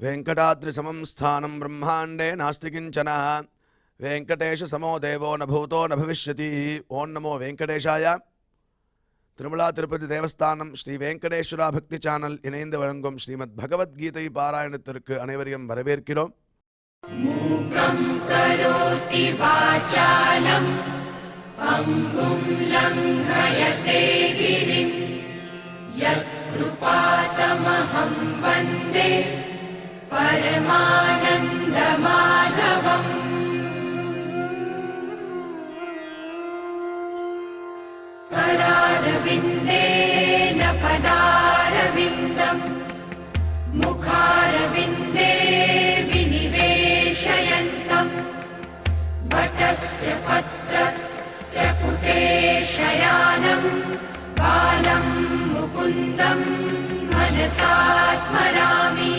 वेंकटाद्रिसमं स्थानं ब्रह्मांडे नास्ति किंचन वेंकटेश समो देवो न भूतो न भविष्यति। ओं नमो वेंकटेशाय। திருமலா திருப்பதி தேவஸ்தானம் ஸ்ரீ வெங்கடேஸ்வரா பக்தி சேனல் இணைந்து வழங்கும் ஸ்ரீமத் பகவத்கீதை பாராயணத்திற்கு அனைவரையும் வரவேற்கிறோம். மூகம் கரோதி வாசாலம் பங்கும் லங்கயதே கிரிம் யத்கிருபாதமஹம் வந்தே பரமானந்த மாதவம். करारविन्देन पदारविन्दम् मुखारविन्दे विनिवेशयन्तम् वटस्य पत्रस्य पुटे शयानम् बालं मुकुन्दम् मनसा स्मरामि.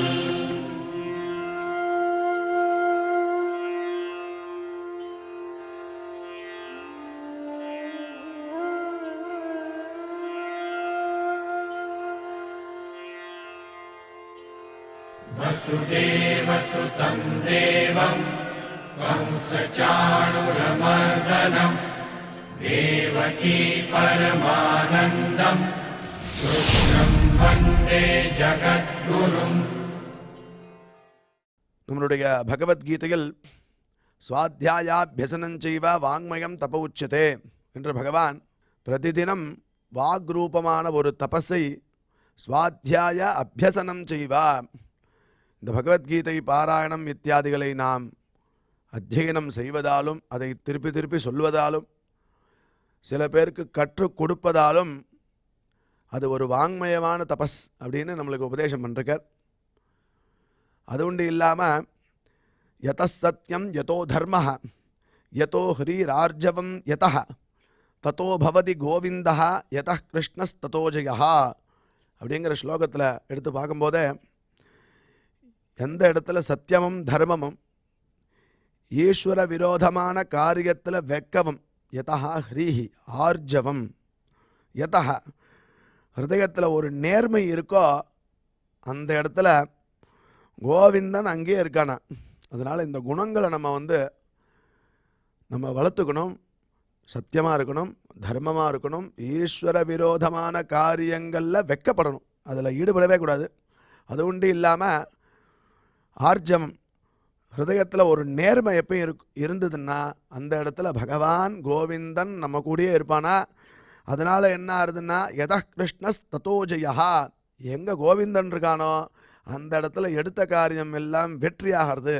वसुदेवसुतं देवं कंसचाणूरमर्दनं देवकी परमानन्दं कृष्णं वन्दे जगद्गुरुम्. நம்மளுடைய பகவத்கீதையில் ஸ்வாத்தியாயாபியசனஞ்சைவ வாங்மயம் தப உச்சதே என்று பகவான் பிரதிதினம் வாக்ரூபமான ஒரு தபஸை ஸ்வாத்தியாய அபியசனம் செய்வா. இந்த பகவத்கீதை பாராயணம் இத்தியாதிகளை நாம் அத்தியனம் செய்வதாலும் அதை திருப்பி திருப்பி சொல்வதாலும் சில பேருக்கு கற்றுக் கொடுப்பதாலும் அது ஒரு வாங்மயமான தபஸ் அப்படின்னு நம்மளுக்கு உபதேசம் பண்ணிருக்கார். அது உண்டு இல்லாமல் யத சத்யம் யதோ தர்ம யதோ ஹ்ரீரார்ஜவம் யத ததோ பவதி கோவிந்தா யத கிருஷ்ணஸ்ததோ ஜெயா அப்படிங்கிற ஸ்லோகத்தில் எடுத்து பார்க்கும்போதே எந்த இடத்துல சத்தியமும் தர்மமும் ஈஸ்வர விரோதமான காரியத்தில் வெக்கவும் யதா ஹ்ரீஹி ஆர்ஜவம் யதா ஹிருதயத்தில் ஒரு நேர்மை இருக்கோ அந்த இடத்துல கோவிந்தன் அங்கேயே இருக்கானா. அதனால் இந்த குணங்களை நம்ம வளர்த்துக்கணும். சத்தியமாக இருக்கணும், தர்மமாக இருக்கணும், ஈஸ்வர விரோதமான காரியங்களில் வெக்கப்படணும், அதில் ஈடுபடவே கூடாது. அது உண்டு இல்லாமல் ஆர்ஜவம் ஹிருதயத்தில் ஒரு நேர்மை எப்பயும் இருந்ததுன்னா அந்த இடத்துல பகவான் கோவிந்தன் நம்ம கூடயே இருப்பானா. அதனால் என்ன ஆகுதுன்னா யத கிருஷ்ணஸ் ததோ ஜெயா, எங்கே கோவிந்தன் இருக்கானோ அந்த இடத்துல எடுத்த காரியம் எல்லாம் வெற்றியாகிறது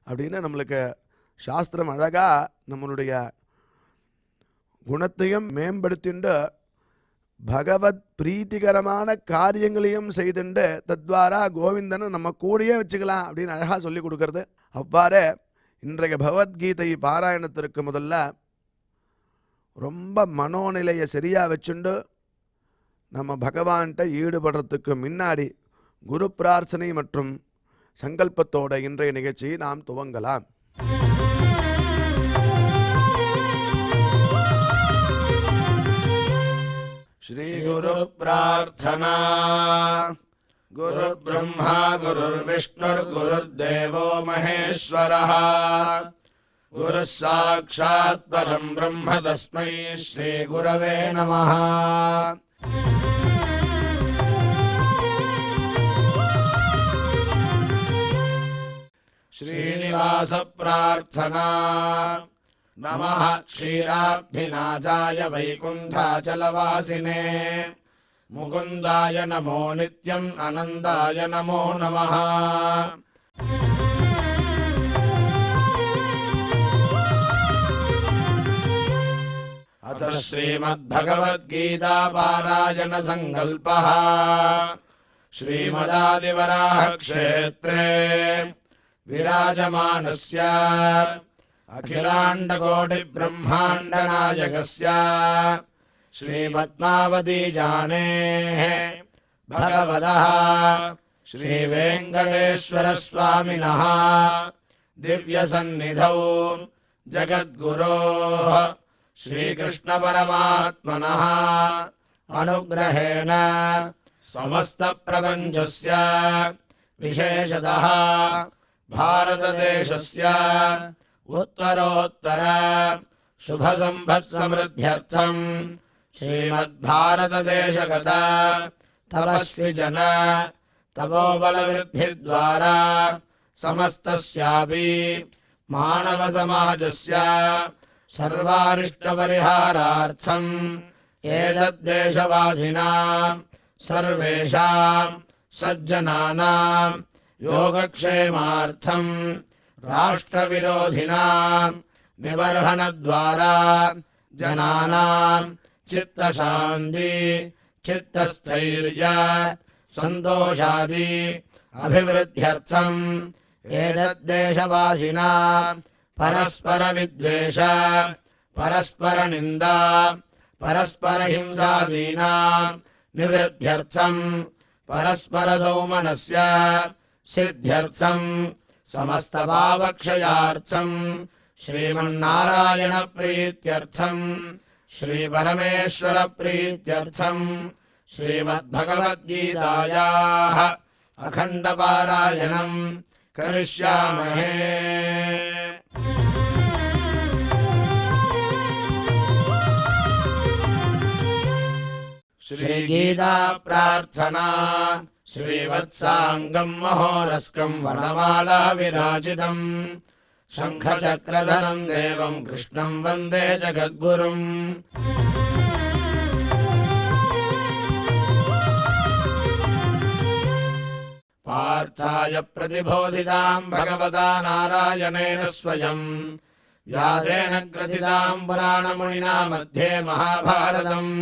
அப்படின்னு நம்மளுக்கு சாஸ்திரம் அழகாக நம்மளுடைய குணத்தையும் மேம்படுத்திண்டு பகவத் பிரீத்திகரமான காரியங்களையும் செய்துண்டு தத்வாரா கோவிந்தனை நம்ம கூடயே வச்சுக்கலாம் அப்படின்னு அழகாக சொல்லி கொடுக்கறது. அவ்வாறே இன்றைய பகவத்கீதை பாராயணத்திற்கு முதல்ல ரொம்ப மனோநிலையை சரியாக வச்சுண்டு நம்ம பகவான்கிட்ட ஈடுபடுறதுக்கு முன்னாடி குரு பிரார்த்தனை மற்றும் சங்கல்பத்தோட இன்றைய நிகழ்ச்சியை நாம் துவங்கலாம். श्री गुरु प्रार्थना. गुरु ब्रह्मा गुरुर्विष्णुर् गुरुर्देवो महेश्वरः गुरुः साक्षात् परं ब्रह्म तस्मै श्री गुरवे नमः. श्रीनिवास प्रार्थना. नमः क्षीराब्धिनाथाय वैकुण्ठाचलवासिने मुकुन्दाय नमो नित्यम् आनन्दाय नमो नमः. अथ श्रीमद्भगवद्गीता पारायण संकल्पः. श्रीमदादिवराह क्षेत्रे विराजमानस्य अखिलाण्डकोटि ब्रह्माण्ड नायकस्य श्रीपद्मावती जानेः भगवतः श्रीवेङ्कटेश्वर स्वामिनः दिव्यसन्निधौ जगद्गुरोः श्रीकृष्ण परमात्मनः अनुग्रहेण समस्त प्रपञ्चस्य विशेषतः भारतदेशस्य उत्तरोत्तर शुभसम्पत्समृद्ध्यर्थम् श्रीमद्भारतदेशगत तपस्विजन तपोबलवृद्धिद्वारा समस्तस्यापि मानवसमाजस्य सर्वारिष्टपरिहारार्थम् एतद्देशवासिनां सर्वेषां सज्जनानां योगक्षेमार्थं राष्ट्रविरोधिनां निबर्हणद्वारा जनानां चित्तशान्ति चित्तस्थैर्य सन्तोषादि अभिवृद्ध्यर्थम् एतद्देशवासिनां परस्परविद्वेष परस्परनिन्दा परस्परहिंसादीनां निवृद्ध्यर्थम् परस्परसौमनस्य सिद्ध्यर्थम् समस्तपापक्षयार्थम् श्रीमन्नारायणप्रीत्यर्थम् श्रीपरमेश्वरप्रीत्यर्थम् श्रीमद्भगवद्गीतायाः अखण्डपारायणम् करिष्यामहे। श्रीगीता प्रार्थना श्रीवत्साङ्गम् महोरस्कम् वनमाला विराजितम् शङ्खचक्रधरम् देवम् कृष्णम् वन्दे जगद्गुरुम्। पार्थाय प्रतिबोधिताम् भगवता नारायणेन स्वयम् व्यासेन ग्रथिताम् पुराणमुनिना मध्ये महाभारतम्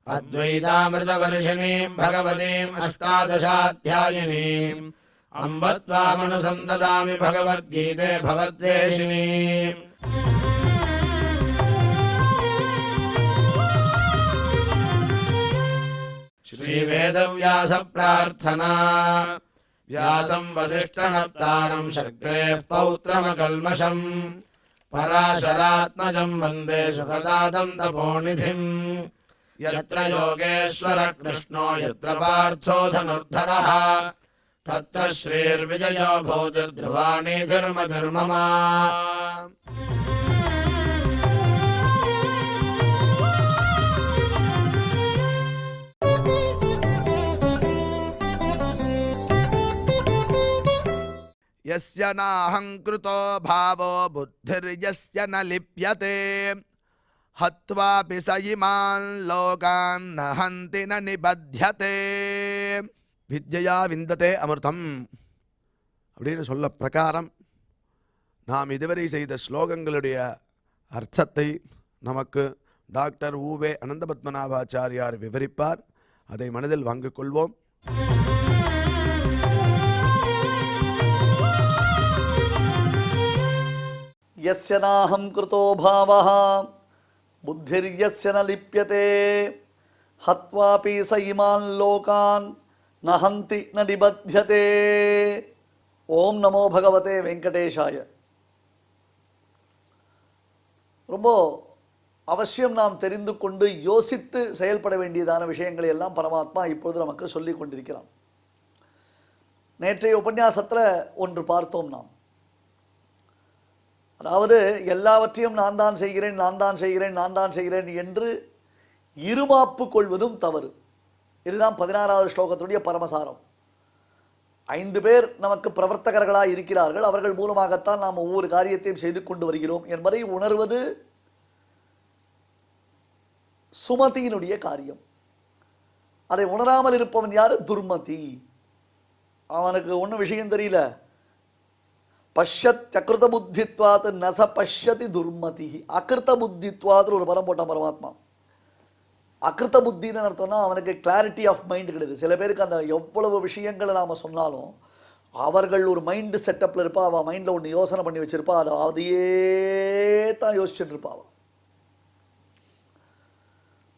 अद्वैतामृतवर्षिणीम् भगवतीम् अष्टादशाध्यायिनीम् अम्ब त्वामनुसन्ददामि भगवद्गीते भवद्वेषिणीम्। श्रीवेदव्यास प्रार्थना व्यासं वसिष्ठनप्तारं शक्तेः पौत्रमकल्मषम् पराशरात्मजं वन्दे सुखदातं तपोनिधिम्। यत्र योगेश्वरः कृष्णो यत्र पार्थो धनुर्धरः तत्र श्रीर्विजयो भूतिर्ध्रुवाणि धर्मधर्मः। यस्य नाहङ्कृतो भावो बुद्धिर्यस्य न लिप्यते हत्वापि स इमान् लोकान् न हन्ति न निबध्यते வித்யா விந்ததே அமிர்தம் அப்படின்னு சொல்ல பிரகாரம் நாம் இதுவரை செய்த ஸ்லோகங்களுடைய அர்த்தத்தை நமக்கு டாக்டர் ஊவே அனந்தபத்மநாபாச்சாரியார் விவரிப்பார். அதை மனதில் வாங்கிக் கொள்வோம். यस्य नाहं कृतो भावः बुद्धिर्यस्य न लिप्यते हत्वापि स इमान् लोकान् न हन्ति न निबध्यते. ओम नमो भगवते वेंकटेशाय. ரொம்ப அவசியம் நாம் தெரிந்து கொண்டு யோசித்து செயல்பட வேண்டியதான விஷயங்களை எல்லாம் பரமாத்மா இப்பொழுது நமக்கு சொல்லிக் கொண்டிருக்கிறான். நேற்றைய உபன்யாசத்தில் ஒன்று பார்த்தோம் நாம். அதாவது எல்லாவற்றையும் நான் தான் செய்கிறேன் நான் தான் செய்கிறேன் நான் தான் செய்கிறேன் என்று இருமாப்பு கொள்வதும் தவறு. இதுதான் 16வது ஸ்லோகத்துடைய பரமசாரம். 5 பேர் நமக்கு பிரவர்த்தகர்களாக இருக்கிறார்கள். அவர்கள் மூலமாகத்தான் நாம் ஒவ்வொரு காரியத்தையும் செய்து கொண்டு வருகிறோம் என்பதை உணர்வது சுமதியினுடைய காரியம். அதை உணராமல் இருப்பவன் யாரு? துர்மதி. அவனுக்கு ஒன்றும் விஷயம் தெரியல. பஷ்யத் அகிருத புத்தித்வாத் நச பஷ்யதி துர்மதி. அகிருத்த புத்தித்வாத் ஒரு பரம் போட்டான் பரமாத்மா. அகிருத்த புத்தின்னு அர்த்தம்னா அவனுக்கு கிளாரிட்டி ஆஃப் மைண்ட் கிடையாது. சில பேருக்கு அந்த எவ்வளவு விஷயங்களை நாம் சொன்னாலும் அவர்கள் ஒரு மைண்டு செட்டப்பில் இருப்பா. அவள் மைண்டில் ஒன்று யோசனை பண்ணி வச்சிருப்பா. அதையே தான் யோசிச்சுட்டு இருப்பா.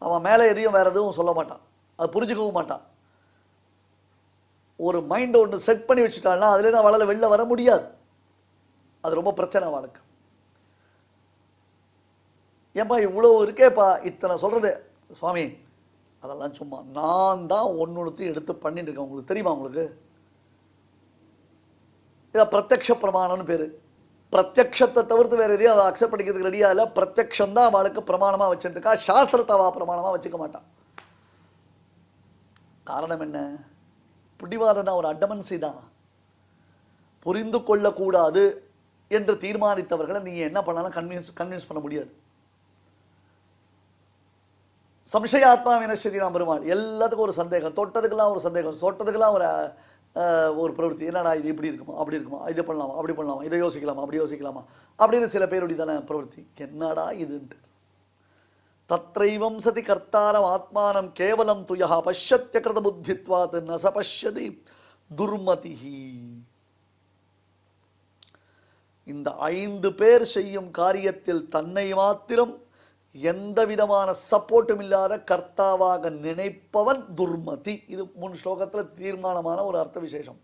அவன் மேலே எதையும் வேறு எதுவும் சொல்ல மாட்டான். அது புரிஞ்சுக்கவும் மாட்டான். ஒரு மைண்டை ஒன்று செட் பண்ணி வச்சுட்டாள்னா அதுலேருந்து அவளால் வெளில வர முடியாது. அது ரொம்ப பிரச்சனை அவளுக்கு. ஏன்பா இவ்வளோ இருக்கேப்பா இத்தனை சொல்கிறது சுவாமி, அதெல்லாம் சும்மா நான் தான் ஒன்றுத்தையும் எடுத்து பண்ணிட்டு இருக்கேன். உங்களுக்கு தெரியுமா? உங்களுக்கு இதை பிரத்யக்ஷ பிரமாணம்னு பேர். பிரத்யக்ஷத்தை தவிர்த்து வேறு எதையும் அவள் அக்செப்ட் பண்ணிக்கிறதுக்கு ரெடியாக இல்லை. பிரத்யக்ஷம் தான் அவளுக்கு பிரமாணமாக வச்சுருக்கா. சாஸ்திரத்தை அவள் பிரமாணமாக வச்சுக்க மாட்டான். காரணம் என்ன? பிடிவாதனா ஒரு அடமன்சி தான். புரிந்து கொள்ளக்கூடாது என்று தீர்மானித்தவர்களை நீங்கள் என்ன பண்ணாலும் கன்வின்ஸ் பண்ண முடியாது. சம்சயாத்மா வினசதி நாம் பெருமாள். எல்லாத்துக்கும் ஒரு சந்தேகம், தொட்டதுக்கெல்லாம் ஒரு சந்தேகம், தொட்டதுக்கெல்லாம் ஒரு பிரவೃತ್ತಿ. என்னடா இது இப்படி இருக்குமா, அப்படி இருக்குமா, இதை பண்ணலாமா, அப்படி பண்ணலாமா, இதை யோசிக்கலாமா, அப்படி யோசிக்கலாமா அப்படின்னு சில பேருடைய தானே பிரவೃತ್ತಿ. என்னடா இதுன்ட்டு. தத்ரைவம் சதி கர்த்தாரம் ஆத்மானம் கேவலம் துயா பஷ்யத்ய கிருத புத்தித்வாத் நச பஷ்யதி துர்மதிஹி. இந்த 5 பேர் செய்யும் காரியத்தில் தன்னை மாத்திரம் எந்த விதமான சப்போர்ட்டும் இல்லாத கர்த்தாவாக நினைப்பவன் துர்மதி. இது 3 ஸ்லோகத்தில் தீர்மானமான ஒரு அர்த்த விசேஷம்.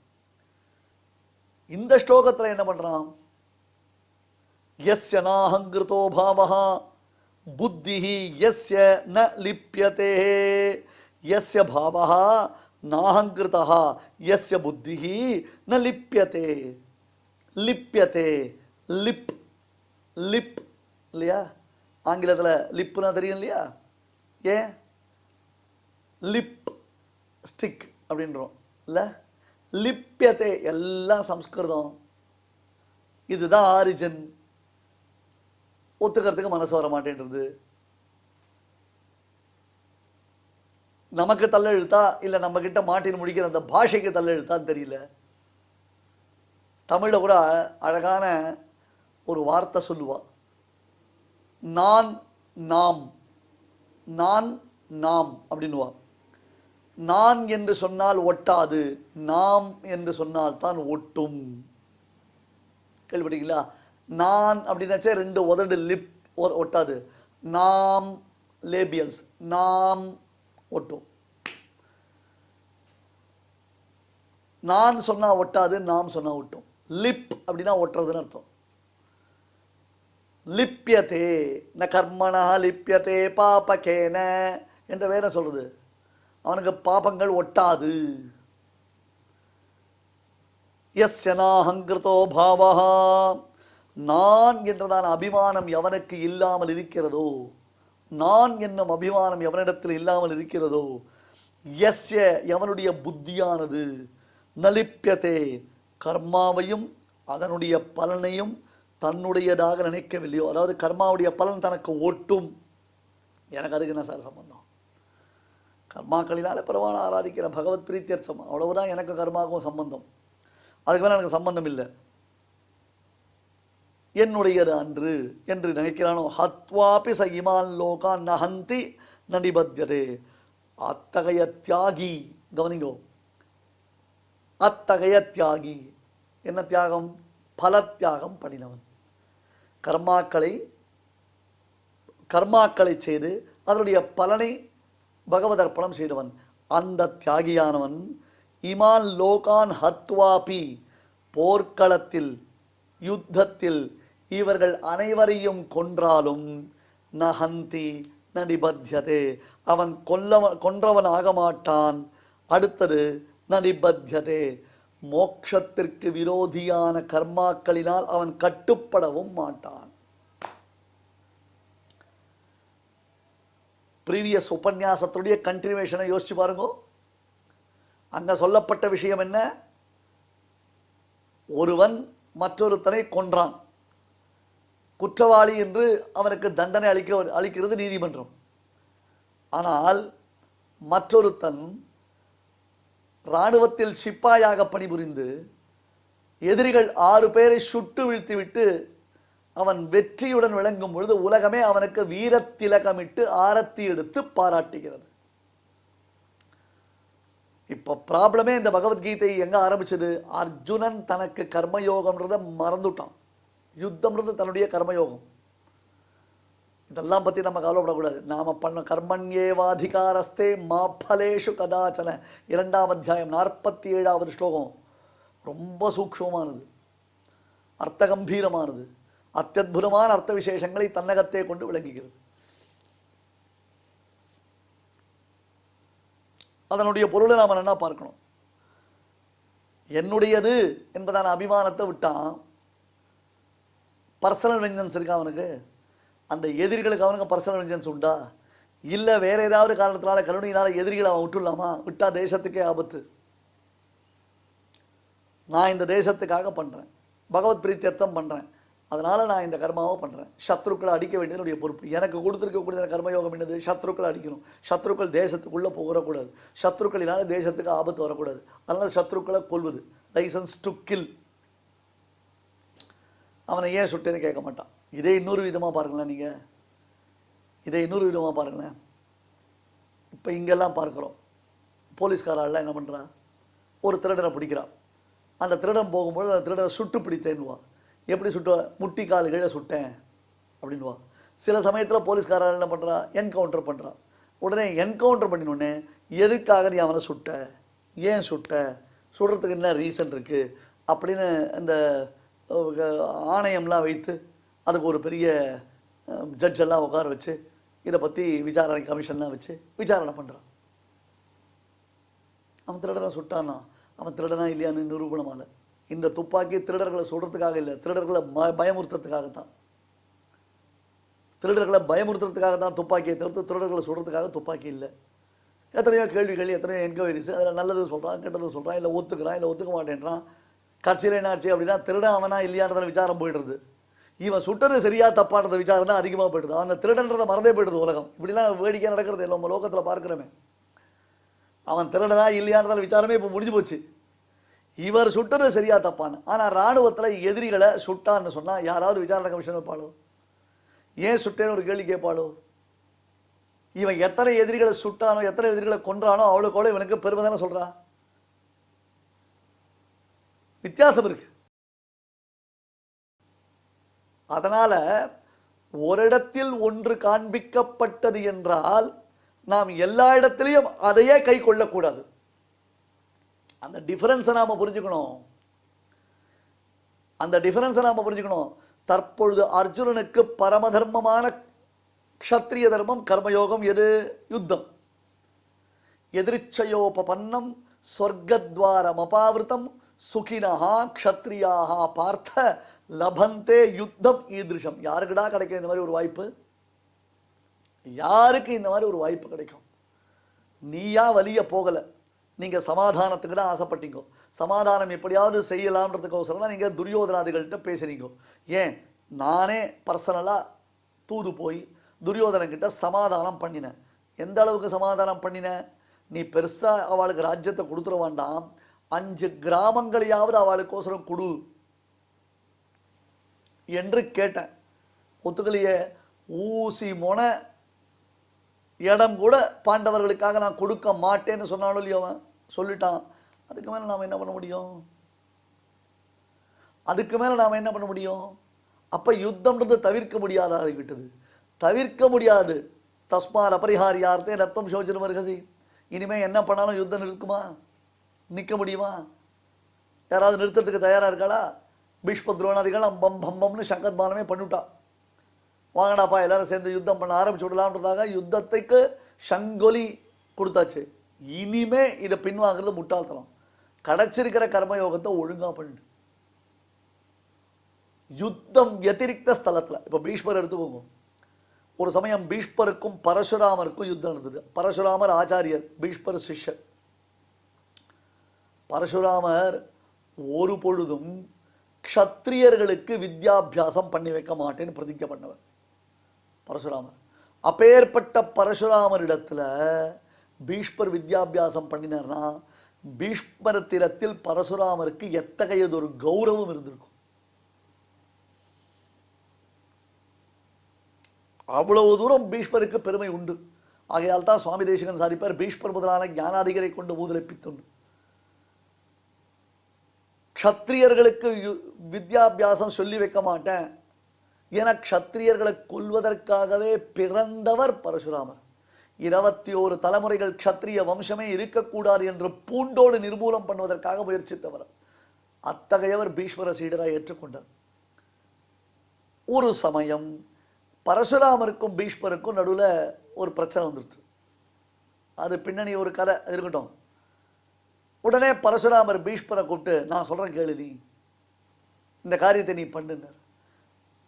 இந்த ஸ்லோகத்தில் என்ன பண்றான்? யஸ்ய நாஹங்கிருதோ பாவஹா புத்திஹி யஸ்ய ந லிப்யதே. யஸ்ய பாவஹா நாஹங்கிருதஹா யஸ்ய புத்திஹி ந லிப்யதே. லிப்யதே, லிப் லிப் இல்லையா? ஆங்கிலத்தில் லிப்புனா தெரியும் இல்லையா? ஏன் லிப் ஸ்டிக் அப்படின்றோம் இல்லை? லிப்யத்தை எல்லாம் சம்ஸ்கிருதம். இதுதான் ஆரிஜின். ஒத்துக்கிறதுக்கு மனசு வர மாட்டேன்றது. நமக்கு தள்ளெழுத்தா இல்லை நம்ம கிட்ட மாட்டின் முடிக்கிற அந்த பாஷைக்கு தள்ளெழுத்தான்னு தெரியல. தமிழில் கூட அழகான ஒரு வார்த்தை சொல்லுவா. நான் நாம், நான் நாம் அப்படின்னுவா. நான் என்று சொன்னால் ஒட்டாது, நாம் என்று சொன்னால் தான் ஒட்டும். கேள்விப்பட்டீங்களா? நான் அப்படின்னாச்சே 2 உதடு லிப் ஒட்டாது. நாம் லேபியல்ஸ், நாம் ஒட்டும். நான் சொன்னா ஒட்டாது, நாம் சொன்னா ஒட்டும். லிப் அப்படின்னா ஒட்டுறதுன்னு அர்த்தம். லிப்யதே ந கர்மணா லிப்யதே பாபகேன என்ற வேற சொல்றது. அவனுக்கு பாபங்கள் ஒட்டாது. யஸ்ய நாஹங்கிருதோ பாவஹா. நான் என்றதான அபிமானம் எவனுக்கு இல்லாமல் இருக்கிறதோ, நான் என்னும் அபிமானம் எவனிடத்தில் இல்லாமல் இருக்கிறதோ, யஸ்ய எவனுடைய புத்தியானது நலிப்யதே கர்மாவையும் அதனுடைய பலனையும் தன்னுடையதாக நினைக்கவில்லையோ, அதாவது கர்மாவுடைய பலன் தனக்கு ஒட்டும். எனக்கு அதுக்கு என்ன சார் சம்பந்தம்? கர்மாக்களினால பெருமாள் ஆராதிக்கிற பகவத் பிரீத்தியர்த்தம், அவ்வளவுதான் எனக்கு கர்மாவுக்கும் சம்பந்தம். அதுக்கு மேலே எனக்கு சம்பந்தம் இல்லை. என்னுடையது அன்று என்று நினைக்கிறானோ ஹத்வாபி ச இமான் லோகான் நஹந்தி நடிபத்யதே. அத்தகைய தியாகி, கவனிங்கோ, அத்தகைய தியாகி என்ன தியாகம்? பல தியாகம் பண்ணினவன். கர்மாக்களை செய்து அதனுடைய பலனை பகவதர்ப்பணம் செய்தவன். அந்த தியாகியானவன் இமான் லோகான் ஹத்வாபி, போர்க்களத்தில் யுத்தத்தில் இவர்கள் அனைவரையும் கொன்றாலும் நஹந்தி நடிபத்யதே, அவன் கொன்றவன் ஆக மாட்டான். அடுத்தது நடிபத்யதே, மோட்சத்திற்கு விரோதியான கர்மாக்களினால் அவன் கட்டுப்படவும் மாட்டான். ப்ரீவியஸ் உபன்யாசத்துடைய கண்டினியூவேஷனை யோசிச்சு பாருங்க. அங்க சொல்லப்பட்ட விஷயம் என்ன? ஒருவன் மற்றொருத்தனை கொன்றான், குற்றவாளி என்று அவனுக்கு தண்டனை அளிக்கிறது நீதிமன்றம். ஆனால் மற்றொருத்தன் இராணுவத்தில் சிப்பாயாக பணிபுரிந்து எதிரிகள் 6 பேரை சுட்டு வீழ்த்திவிட்டு அவன் வெற்றியுடன் விளங்கும் பொழுது உலகமே அவனுக்கு வீரத்திலகமிட்டு ஆரத்தி எடுத்து பாராட்டுகிறது. இப்ப ப்ராப்ளமே இந்த பகவத்கீதை எங்க ஆரம்பிச்சது? அர்ஜுனன் தனக்கு கர்மயோகம்ன்றத மறந்துட்டான். யுத்தம்ன்றது தன்னுடைய கர்மயோகம். இதெல்லாம் பற்றி நம்ம கவலைப்படக்கூடாது. நாம் பண்ண கர்மண்யேவாதிகாரஸ்தே மாஃபலேஷு கதாச்சன 2ஆம் அத்தியாயம் 47வது ஸ்லோகம் ரொம்ப சூக்ஷ்மமானது, அர்த்தகம்பீரமானது, அத்தியுதமான அர்த்த விசேஷங்களை தன்னகத்தே கொண்டு விளங்குகிறது. அதனுடைய பொருளை நாம் என்ன பார்க்கணும்? என்னுடையது என்பதான அபிமானத்தை விட்டான். பர்சனல் வெஞ்சன்ஸ் இருக்கா அவனுக்கு? அந்த எதிரிகளுக்கு அவனுக்கு பர்சனல் வெஞ்சன்ஸ் உண்டா? இல்லை வேற ஏதாவது காரணத்தினால கருணையினால எதிரிகளை அவன் விட்டுடலாமா? விட்டா தேசத்துக்கே ஆபத்து. நான் இந்த தேசத்துக்காக பண்ணுறேன், பகவத் பிரீத்தியர்த்தம் பண்ணுறேன், அதனால் நான் இந்த கர்மாவை பண்ணுறேன். சத்ருக்களை அடிக்க வேண்டியது என்னுடைய பொறுப்பு. எனக்கு கொடுத்துருக்கக்கூடிய கர்மயோகம் என்னது? சத்ருக்களை அடிக்கணும். சத்ருக்கள் தேசத்துக்குள்ளே போகக்கூடாது. சத்ருக்களினால தேசத்துக்கு ஆபத்து வரக்கூடாது. அதனால் சத்ருக்களை கொல்வது. Licence to kill. அவனை ஏன் சுட்டேன்னு கேட்க மாட்டான். இதே இன்னொரு விதமாக பாருங்களேன். நீங்கள் இதை இன்னொரு விதமாக பாருங்களேன். இப்போ இங்கெல்லாம் பார்க்குறோம், போலீஸ்காரெல்லாம் என்ன பண்ணுறான்? ஒரு திருடனை பிடிக்கிறான். அந்த திருடன் போகும்போது அந்த திருடனை சுட்டு பிடித்தேன்னுவா. எப்படி சுட்ட? முட்டி கால் கீழே சுட்டேன் அப்படின்வா. சில சமயத்தில் போலீஸ்காரர்கள் என்ன பண்ணுறா? என்கவுண்டர் பண்ணுறான். உடனே என்கவுண்டர் பண்ணினோடனே எதுக்காக நீ அவனை சுட்ட, ஏன் சுட்ட, சுடுறதுக்கு என்ன ரீசன் இருக்குது அப்படின்னு அந்த ஆணையம்லாம் வைத்து அதுக்கு ஒரு பெரிய ஜட்ஜெல்லாம் உட்கார வச்சு இதை பற்றி விசாரணை கமிஷன்லாம் வச்சு விசாரணை பண்ணுறான். அவன் திருடனை சுட்டான்னா அவன் திருடனா இல்லையான்னு நிரூபணமால. இந்த துப்பாக்கி திருடர்களை சுடுறதுக்காக இல்லை, திருடர்களை பயமுறுத்துறதுக்காகத்தான். திருடர்களை பயமுறுத்துறதுக்காக துப்பாக்கியை தவிர்த்து திருடர்களை சுடுறதுக்காக துப்பாக்கி இல்லை. எத்தனையோ கேள்விகள், எத்தனையோ என்கொயரிஸ், அதில் நல்லது சொல்கிறான், கெட்டது சொல்கிறான், இல்லை ஒத்துக்கிறான், இல்லை ஒத்துக்க மாட்டேன்றான். கட்சியில் என்ன ஆச்சு அப்படின்னா திருடன் அவனா இல்லையான்றத விசாரம் போயிடுறது. இவன் சுட்டது சரியா தப்பானத விசாரம் தான் அதிகமாக போயிடுது. அந்த திருடன்றதை மறந்தே போயிடுது உலகம். இப்படிலாம் வேடிக்கையாக நடக்கிறது இல்லை நம்ம லோகத்தில் பார்க்குறோமே. அவன் திருடனா இல்லையான்றதால் விசாரமே இப்போ முடிஞ்சு போச்சு. இவர் சுட்டது சரியா தப்பான்னு. ஆனால் இராணுவத்தில் எதிரிகளை சுட்டான்னு சொன்னால் யாராவது விசாரணை கமிஷன் வைப்பாளோ? ஏன் சுட்டேன்னு ஒரு கேள்வி கேட்பாளோ? இவன் எத்தனை எதிரிகளை சுட்டானோ, எத்தனை எதிரிகளை கொன்றானோ அவளுக்கோட இவனுக்கு பெருமை தானே சொல்றா. வித்தியாசம் இருக்கு. அதனால ஒரு இடத்தில் ஒன்று காண்பிக்கப்பட்டது என்றால் நாம் எல்லா இடத்திலையும் அதையே கை கொள்ளக்கூடாது. அந்த டிஃபரன்ஸை நாம புரிஞ்சுக்கணும். அந்த டிஃபரன்ஸை நாம புரிஞ்சுக்கணும். தற்பொழுது அர்ஜுனனுக்கு பரமதர்மமான க்ஷத்ரிய தர்மம் கர்மயோகம் எது? யுத்தம். எதிர்ச்சயோபபன்னம் ஸ்வர்கத்வாரம் அபாவிருத்தம் சுகினஹா க்ஷத்ரியாஹா பார்த்த லபந்தே யுத்தம் ஈதிருஷம். யாருக்குடா கிடைக்கும் இந்த மாதிரி ஒரு வாய்ப்பு? யாருக்கு இந்த மாதிரி ஒரு வாய்ப்பு கிடைக்கும்? நீயா வலிய போகலை, நீங்க சமாதானத்துக்கு தான் ஆசைப்பட்டீங்க. சமாதானம் எப்படியாவது செய்யலாம்ன்றதுக்கோசரம் தான் நீங்க துரியோதனாதிகள்கிட்ட பேசுறீங்க. ஏன்? நானே பர்சனலா தூது போய் துரியோதனங்கிட்ட சமாதானம் பண்ணினேன். எந்த அளவுக்கு சமாதானம் பண்ணினேன்? நீ பெருசா அவளுக்கு ராஜ்யத்தை கொடுத்துட வேண்டாம், 5 கிராமங்களையாவது அவளுக்கோசரம் கொடு என்று கேட்டேன். ஒத்துக்கலையே. ஊசி மொன இடம் கூட பாண்டவர்களுக்காக நான் கொடுக்க மாட்டேன்னு சொன்னாலும் இல்லையோ அவன் சொல்லிட்டான். அதுக்கு மேலே நாம் என்ன பண்ண முடியும்? அதுக்கு மேலே நாம் என்ன பண்ண முடியும்? அப்போ யுத்தம்ன்றது தவிர்க்க முடியாதாகிவிட்டது. தவிர்க்க முடியாது. தஸ்மாத் அபரிஹாரியார்த்தே ரத்தம் சோஜனம் வருகசி. இனிமேல் என்ன பண்ணாலும் யுத்தம் நிற்குமா? நிற்க முடியுமா? யாராவது நிறுத்துறதுக்கு தயாராக இருக்காளா? பீஷ்ம துரோணாதிகள் பம் பம்பம்னு சங்கத்பானமே பண்ணிவிட்டா. வாங்கடாப்பா எல்லாரும் சேர்ந்து யுத்தம் பண்ண ஆரம்பிச்சு விடலான்றதாக யுத்தத்துக்கு சங்கொலி கொடுத்தாச்சு. இனிமே இதை பின்வாங்கிறது முட்டாள்தனம். கிடைச்சிருக்கிற கர்மயோகத்தை ஒழுங்கா பண்ணிட்டு யுத்தம் வத்திரிக்த ஸ்தலத்தில். இப்போ பீஷ்மர் எடுத்துக்கோங்க. ஒரு சமயம் பீஷ்மருக்கும் பரசுராமருக்கும் யுத்தம் நடந்தது. பரசுராமர் ஆச்சாரியர், பீஷ்மர் சிஷ்யர். பரசுராமர் ஒரு பொழுதும் க்ஷத்ரியர்களுக்கு வித்யாபியாசம் பண்ணி வைக்க மாட்டேன்னு பிரதிஜை பண்ணவர் பரசுராமர். அப்பேற்பட்ட பரசுராமரிடத்துல பீஷ்மர் வித்யாபியாசம் பண்ணினார்னா பீஷ்மர் திரத்தில் பரசுராமருக்கு எத்தகையதொரு கௌரவம் இருந்திருக்கும். அவ்வளவு தூரம் பீஷ்மருக்கு பெருமை உண்டு. ஆகையால் தான் சுவாமி தேசிகன் சாதிப்பார், பீஷ்மர் முதலான ஞானாதிகரை கொண்டு மூதலைப்பித்துண்டு. க்ஷத்ரியர்களுக்கு வித்யாபியாசம் சொல்லி வைக்க மாட்டேன். ஏன்னா க்ஷத்ரியர்களை கொல்வதற்காகவே பிறந்தவர் பரசுராமர். 21 தலைமுறைகள் க்ஷத்ரிய வம்சமே இருக்கக்கூடாது என்று பூண்டோடு நிர்மூலம் பண்ணுவதற்காக முயற்சித்தவர். அத்தகையவர் பீஷ்மர சீடராக ஏற்றுக்கொண்டார். ஒரு சமயம் பரசுராமருக்கும் பீஷ்மருக்கும் நடுவில் ஒரு பிரச்சனை வந்துடுது. அது பின்னணி ஒரு கதை இருக்கட்டும். உடனே பரசுராமர் பீஷ்மரை கூப்பிட்டு, நான் சொல்கிறேன் கேளு, நீ இந்த காரியத்தை நீ பண்ணுன்னார்.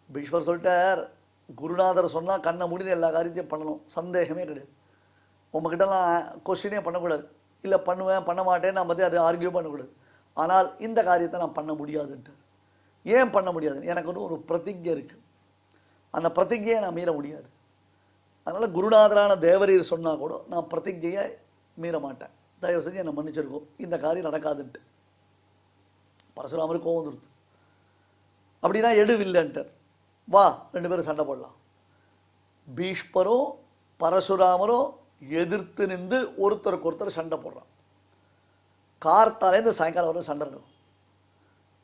பீஷ்மர் சொல்லிட்டார், குருநாதர் சொன்னால் கண்ணை மூடின எல்லா காரியத்தையும் பண்ணணும், சந்தேகமே கிடையாது. உங்ககிட்டலாம் கொஸ்டினே பண்ணக்கூடாது, இல்லை பண்ணுவேன் பண்ண மாட்டேன் நான் பற்றி அது ஆர்கியூ பண்ணக்கூடாது. ஆனால் இந்த காரியத்தை நான் பண்ண முடியாதுன்ட்டு. ஏன் பண்ண முடியாதுன்னு எனக்கு ஒரு பிரதிஜை இருக்குது, அந்த பிரதிஜையை நான் மீற முடியாது. அதனால் குருநாதரான தேவரீர் சொன்னால் கூட நான் பிரதிஜையை மீற மாட்டேன், தயவு செஞ்சு என்னை மன்னிச்சிருக்கோம், இந்த காரியம் நடக்காதுன்ட்டு. பரசுராமருக்கு கோவம் வந்துடுது. அப்படின்னா எடுவில்லைன்ட்டார். வா 2 பேரும் சண்டை போடலாம். பீஷ்மரும் பரசுராமரும் எதிர்த்து நின்று ஒருத்தருக்கு ஒருத்தர் சண்டை போடுறான். கார்த்தாலேருந்து சாயங்காலம் வரை சண்டை நடக்கும்.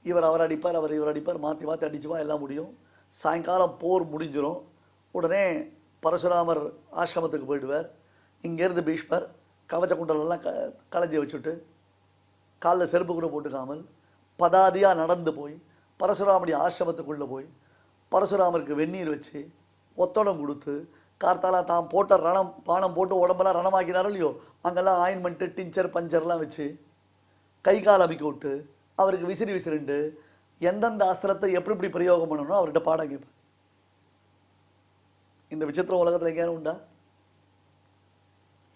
இவர் அவர் அடிப்பார், அவர் இவர் அடிப்பார், மாற்றி மாற்றி அடிச்சுவா, எல்லாம் முடியும். சாயங்காலம் போர் முடிஞ்சிடும். உடனே பரசுராமர் ஆசிரமத்துக்கு போயிடுவார். இங்கேருந்து பீஷ்மர் கவச்ச குண்டலெல்லாம் களைஞ்சி வச்சுட்டு காலில் செருப்பு கூட போட்டுக்காமல் பதாதியாக நடந்து போய் பரசுராமனுடைய ஆசிரமத்துக்குள்ளே போய் பரசுராமருக்கு வெந்நீர் வச்சு ஒத்தடம் கொடுத்து கார்த்தால தான் போட்ட பானம் போட்டு உடம்பெல்லாம் ரணமாக்கினாரோ இல்லையோ, அங்கெல்லாம் ஆயின்மெண்ட்டு டிஞ்சர் பஞ்சர்லாம் வச்சு கை கால் அமைக்க விட்டு அவருக்கு விசிறிண்டு எந்தெந்த அஸ்திரத்தை எப்படி பிரயோகம் பண்ணணும் அவர்கிட்ட பாடம் கேட்பேன். இந்த விசித்திர உலகத்தில் எங்கேயாரும் உண்டா?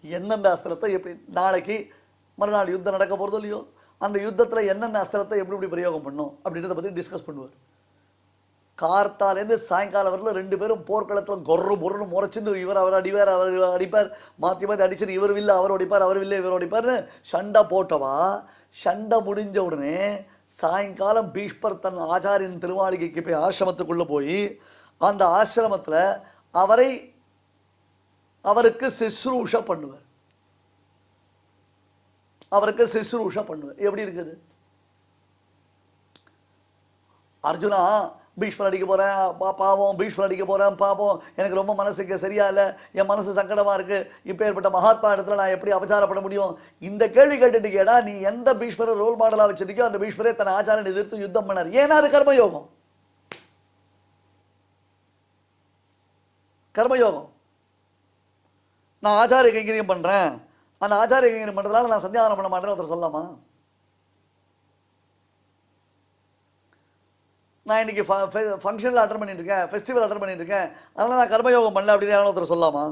எந்தெந்த அஸ்திரத்தை எப்படி, நாளைக்கு மறுநாள் யுத்தம் நடக்க போகிறதோ இல்லையோ, அந்த யுத்தத்தில் என்னென்ன அஸ்திரத்தை எப்படி பிரயோகம் பண்ணணும் அப்படின்றத பற்றி டிஸ்கஸ் பண்ணுவார். கார்த்தாலேருந்து சாயங்காலம் வரல 2 பேரும் போர்க்களத்தில் பொருன்னு முறைச்சின்னு இவர் அவர் அடிப்பார், அவர் அடிப்பார், மாற்றி மாற்றி அடிச்சுன்னு இவர் வில்லை அவர் அடிப்பார், அவர் வில்லை இவர் அடிப்பார்னு சண்டை போட்டவா. சண்டை முடிஞ்ச உடனே சாயங்காலம் பீஷ்மர் தன் ஆச்சாரியன் திருமாளிகைக்கு போய் ஆசிரமத்துக்குள்ளே போய் அந்த ஆசிரமத்தில் அவருக்கு சிஸ்ரூஷ பண்ணுவார். எப்படி இருக்குது? அர்ஜுனா, பீஷ்மர் அடிக்க போகிறேன் பாவம், பீஷ்மர் அடிக்க போகிறேன் பாவம், எனக்கு ரொம்ப மனசுக்கு சரியா இல்லை, என் மனசு சங்கடமாக இருக்குது, இப்போ ஏற்பட்ட மகாத்மா இடத்துல நான் எப்படி அபச்சாரப்பட முடியும்? இந்த கேள்வி கேட்டுட்டு கேடா, நீ எந்த பீஷ்மரை ரோல் மாடலாக வச்சிருக்கியோ அந்த பீஷ்மரே தன் ஆச்சாரன் எதிர்த்து யுத்தம் பண்ணார். ஏன்னா அது கர்மயோகம். நான் ஆச்சாரிய கைங்கரியம் பண்ணுறேன், அந்த ஆச்சாரிய கைங்கரியம் பண்ணுறதுனால நான் சந்தியாவனம் பண்ண மாட்டேன்னு ஒருத்தர் சொல்லலாமா? நான் இன்னைக்கு ஃபங்க்ஷனில் அட்டன் பண்ணிட்டு இருக்கேன், ஃபெஸ்டிவல் அட்டன் பண்ணிட்டு இருக்கேன், அதனால் நான் கர்மயோகம் பண்ணல அப்படின்னு ஒருத்தர் சொல்லலாமா?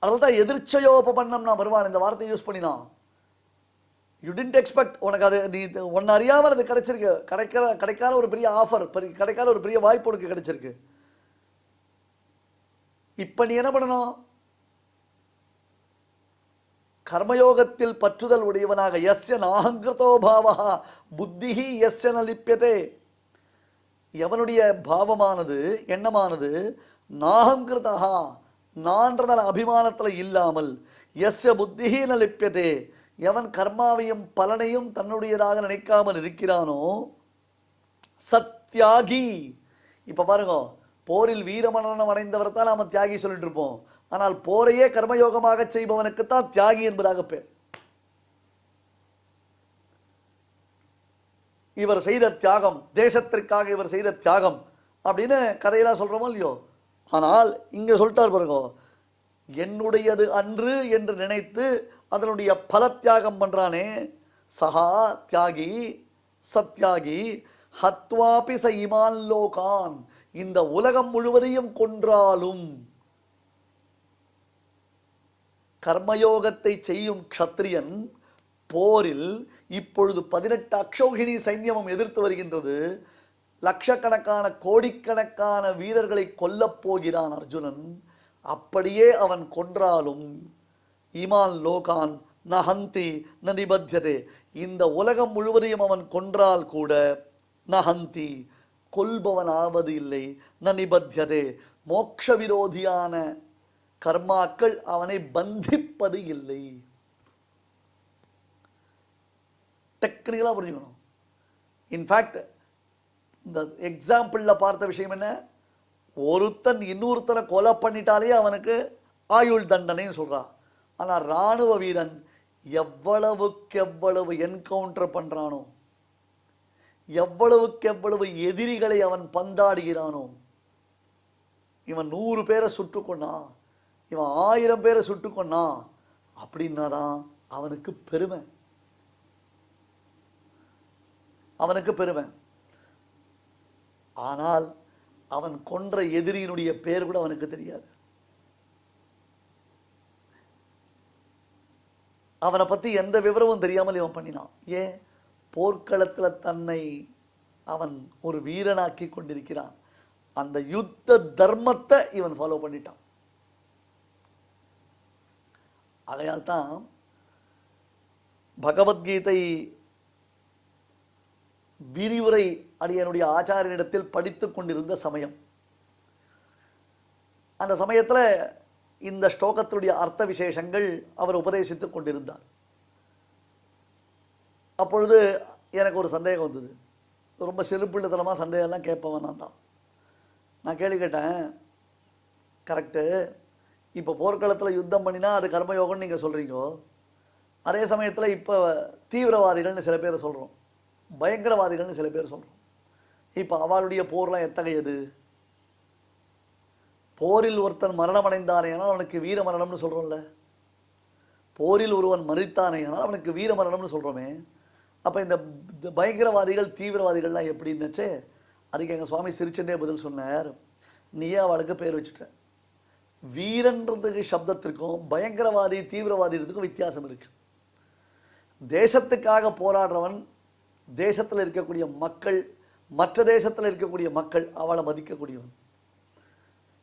அதனால தான் எதிர்ச்சயோபபன்னம் நான் வருவான் இந்த வார்த்தையை யூஸ் பண்ணினான். யூ டிடன்ட் எக்ஸ்பெக்ட், உனக்கு அது நீ ஒன்று அறியாமல் அது கிடைச்சிருக்கு, கிடைக்காத ஒரு பெரிய ஆஃபர், கிடைக்காத ஒரு பெரிய வாய்ப்பு உனக்கு கிடைச்சிருக்கு. இப்போ நீ என்ன பண்ணணும்? கர்மயோகத்தில் பற்றுதல் உடையவனாக, யஸ்ய நாஹங்கிருதோ பாவா புத்திஹி யஸ்ய ந லிப்யதே, எவனுடைய பாவமானது எண்ணமானது நாஹங்கிருதா நான்றதான அபிமானத்தில் இல்லாமல், யஸ்ய புத்திஹி ந லிப்யதே, எவன் கர்மாவையும் பலனையும் தன்னுடையதாக நினைக்காமல் இருக்கிறானோ, சத்யாகி. இப்போ பாருங்க, போரில் வீரமரணம் அடைந்தவர் தான் நாம தியாகி சொல்லிட்டு இருப்போம். ஆனால் போரையே கர்மயோகமாக செய்பவனுக்குத்தான் தியாகி என்பதாக பேர். இவர் செய்த தியாகம், தேசத்திற்காக இவர் செய்த தியாகம் அப்படின்னு கதையெல்லாம் சொல்றோமோ இல்லையோ. ஆனால் இங்க சொல்லிட்டார் பாருங்க, என்னுடையது அன்று என்று நினைத்து அதனுடைய பல தியாகம் பண்றானே, சஹா தியாகி சத்யாகி ஹத்வாபி ச இமான் லோகான், இந்த உலகம் முழுவதையும் கொன்றாலும். கர்மயோகத்தை செய்யும் க்ஷத்ரியன் போரில் இப்பொழுது 18 அக்ஷௌகிணி சைன்யமும் எதிர்த்து வருகின்றது. லட்சக்கணக்கான கோடிக்கணக்கான வீரர்களை கொல்லப் போகிறான் அர்ஜுனன். அப்படியே அவன் கொன்றாலும் இமான் லோகான் நஹந்தி ந நிபத்யதே, இந்த உலகம் முழுவதையும் அவன் கொன்றால் கூட நஹந்தி கொல்பவன் ஆவது இல்லை, ந நிபத்யதே மோட்ச விரோதியான கர்மாக்கள் அவனை பந்திப்பது இல்லை. டெக்னிக்கலாக புரிஞ்சுக்கணும். இன்ஃபேக்ட் இந்த எக்ஸாம்பிளில் பார்த்த விஷயம் என்ன, ஒருத்தன் இன்னொருத்தனை கொலை பண்ணிட்டாலே அவனுக்கு ஆயுள் தண்டனைன்னு சொல்கிறான். ஆனால் இராணுவ வீரன் எவ்வளவுக்கு என்கவுண்டர் பண்ணுறானோ, எவ்வளவுக்கு எதிரிகளை அவன் பந்தாடுகிறானோ, இவன் 100 பேரை சுட்டுக்கொண்டான், இவன் 1000 பேரை சுட்டுக்கொண்டான், அப்படின்னாதான் அவனுக்கு பெருமை. அவனுக்கு பெருமை. ஆனால் அவன் கொன்ற எதிரியினுடைய பேர் கூட அவனுக்கு தெரியாது. அவனை பத்தி எந்த விவரமும் தெரியாமல் இவன் பண்ணினான். ஏன்? போர்க்களத்தில் தன்னை அவன் ஒரு வீரனாக்கி கொண்டிருக்கிறான். அந்த யுத்த தர்மத்தை இவன் ஃபாலோ பண்ணிட்டான். ஆகையால் தான் பகவத்கீதை விரிவுரை அடியனுடைய ஆச்சாரியனிடத்தில் படித்துக் கொண்டிருந்த சமயம், அந்த சமயத்தில் இந்த ஸ்லோகத்தினுடைய அர்த்த விசேஷங்கள் அவர் உபதேசித்துக் கொண்டிருந்தார். அப்பொழுது எனக்கு ஒரு சந்தேகம் வந்தது. ரொம்ப சிறுபிள்ளைத்தனமாக சந்தேகம்லாம் கேட்பவன் நான் தான். நான் கேள்வி கேட்டேன், கரெக்டு, இப்போ போர்க்களத்தில் யுத்தம் பண்ணினா அது கர்மயோகம்னு நீங்கள் சொல்கிறீங்க. அதே சமயத்தில் இப்போ தீவிரவாதிகள்னு சில பேர் சொல்கிறோம், பயங்கரவாதிகள்னு சில பேர் சொல்கிறோம். இப்போ அவளுடைய போர்லாம் எத்தகையது? போரில் ஒருத்தன் மரணம் அடைந்தானேனால் அவனுக்கு வீர மரணம்னு சொல்கிறோம்ல. போரில் ஒருவன் மரித்தானேனால் அவனுக்கு வீர மரணம்னு சொல்கிறோமே. அப்போ இந்த பயங்கரவாதிகள் தீவிரவாதிகள்லாம் எப்படின்னுச்சு? அதுக்கு எங்கள் சுவாமி சிரிச்சுட்டே பதில் சொன்னார், நீயே அவளுக்கு பேர் வச்சுட்ட. வீரன்றதுக்கு சப்தத்திற்கும் பயங்கரவாதி தீவிரவாதின்றதுக்கும் வித்தியாசம் இருக்கு. தேசத்துக்காக போராடுறவன், தேசத்தில் இருக்கக்கூடிய மக்கள், மற்ற தேசத்தில் இருக்கக்கூடிய மக்கள் அவளை மதிக்கக்கூடியவன்.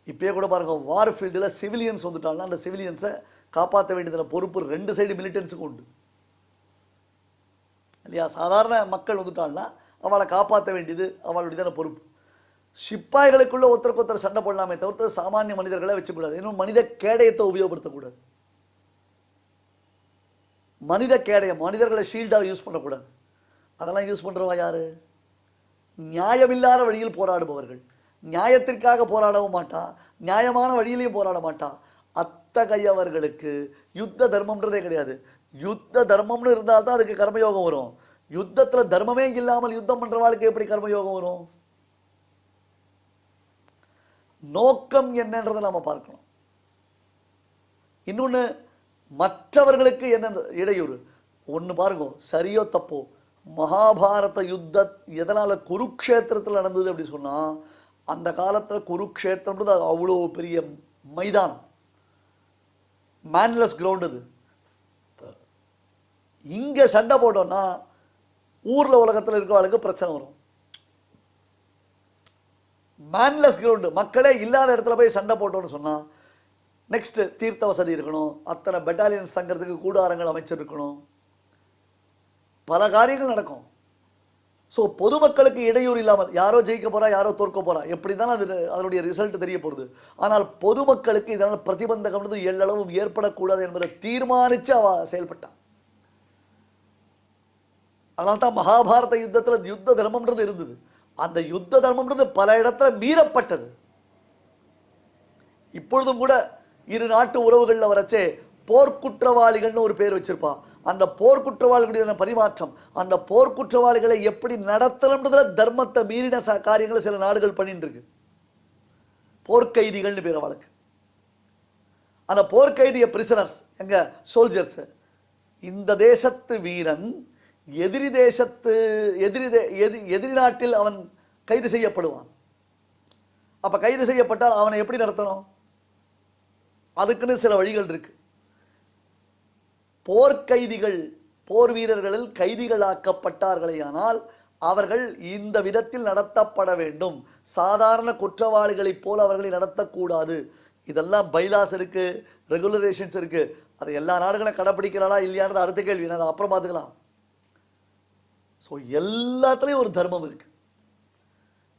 இப்பயே கூட பாருங்க, வார் ஃபீல்டில் சிவிலியன்ஸ் வந்துட்டாங்கன்னா அந்த சிவிலியன்ஸை காப்பாற்ற வேண்டியதில் பொறுப்பு 2 சைடு மிலிட்டன்ஸுக்கும் உண்டு இல்லையா? சாதாரண மக்கள் வந்துட்டாங்கன்னா அவளை காப்பாற்ற வேண்டியது அவளுடைய பொறுப்பு. சிப்பாய்களுக்குள்ள ஒருத்தருக்கு ஒருத்தர் சண்டை போடலாமே தவிர்த்து சாமானிய மனிதர்களை வச்சுக்கூடாது. இன்னும் மனித கேடயத்தை உபயோகப்படுத்தக்கூடாது. மனித கேடயம், மனிதர்களை ஷீல்டாக யூஸ் பண்ணக்கூடாது. அதெல்லாம் யூஸ் பண்ணுறவா யாரு? நியாயமில்லாத வழியில் போராடுபவர்கள். நியாயத்திற்காக போராடவும் மாட்டா, நியாயமான வழியிலையும் போராட மாட்டா. அத்தகையவர்களுக்கு யுத்த தர்மம்ன்றதே கிடையாது. யுத்த தர்மம்னு இருந்தால்தான் அதுக்கு கர்மயோகம் வரும். யுத்தத்தில் தர்மமே இல்லாமல் யுத்தம் பண்றவாளுக்கு எப்படி கர்மயோகம் வரும்? நோக்கம் என்னன்றதை நாம பார்க்கணும். இன்னொன்று, மற்றவர்களுக்கு என்ன இடையூறு? ஒன்று பாருங்க, சரியோ தப்போ, மகாபாரத யுத்த எதனால குருக்ஷேத்திரத்தில் நடந்தது அப்படி சொன்னா, அந்த காலத்தில் குருக்ஷேத்திரம்ன்றது அவ்வளோ பெரிய மைதானம், மேன்லெஸ் கிரவுண்ட். அது இங்க சண்டை போட்டோம்னா ஊர்ல உலகத்தில் இருக்கிறவங்களுக்கு பிரச்சனை வரும். மேன்லெஸ் கிரவுண்டு, மக்களே இல்லாத இடத்துல போய் சண்டை போட்டோம்னு சொன்னா, நெக்ஸ்ட் தீர்த்த வசதி இருக்கணும், அத்தனை பெட்டாலியன்ஸ் தங்கிறதுக்கு கூடாரங்கள் அமைச்சிருக்கணும், பல காரியங்கள் நடக்கும். ஸோ பொதுமக்களுக்கு இடையூறு இல்லாமல், யாரோ ஜெயிக்க போறா யாரோ தோற்க போறா, எப்படி தான் அது அதனுடைய ரிசல்ட் தெரிய போகுது. ஆனால் பொதுமக்களுக்கு இதனால் பிரதிபந்தகம் எல்லளவும் ஏற்படக்கூடாது என்பதை தீர்மானித்து அவ செயல்பட்டான். அதனால தான் மகாபாரத யுத்தத்தில் யுத்த தர்மம்ன்றது இருந்தது. அந்த யுத்த தர்மம்ன்றது பல இடத்துல மீறப்பட்டது. இப்பொழுதும் கூட இரு நாட்டு உறவுகளில் வரச்சே போர்க்குற்றவாளிகள்னு ஒரு பேர் வச்சிருப்பா. அந்த போர்க்குற்றவாளிகளுடைய பரிமாற்றம், அந்த போர்க்குற்றவாளிகளை எப்படி நடத்தணும்ன்றதுல தர்மத்தை மீறின காரியங்களை சில நாடுகள் பண்ணிட்டு இருக்கு. போர்க்கைதிகள்னு பேர் அவளுக்கு. அந்த போர்க்கைதிய பிரிசனர்ஸ், எங்க சோல்ஜர்ஸ், இந்த தேசத்து வீரன் எதிரி தேசத்து எதிரி நாட்டில் அவன் கைது செய்யப்படுவான். அப்ப கைது செய்யப்பட்டால் அவனை எப்படி நடத்தணும்? அதுக்குன்னு சில வழிகள் இருக்கு. போர்க்கைதிகள், போர் வீரர்களில் கைதிகளாக்கப்பட்டார்களேயானால் அவர்கள் இந்த விதத்தில் நடத்தப்பட வேண்டும். சாதாரண குற்றவாளிகளைப் போல் அவர்களை நடத்தக்கூடாது. இதெல்லாம் பைலாஸ் இருக்கு, ரெகுலரேஷன்ஸ் இருக்கு. அதை எல்லா நாடுகளும் கடைப்பிடிக்கிறாளா இல்லையானது அடுத்த கேள்வி, அதை அப்புறம் பார்த்துக்கலாம். ஸோ எல்லாத்துலேயும் ஒரு தர்மம் இருக்கு,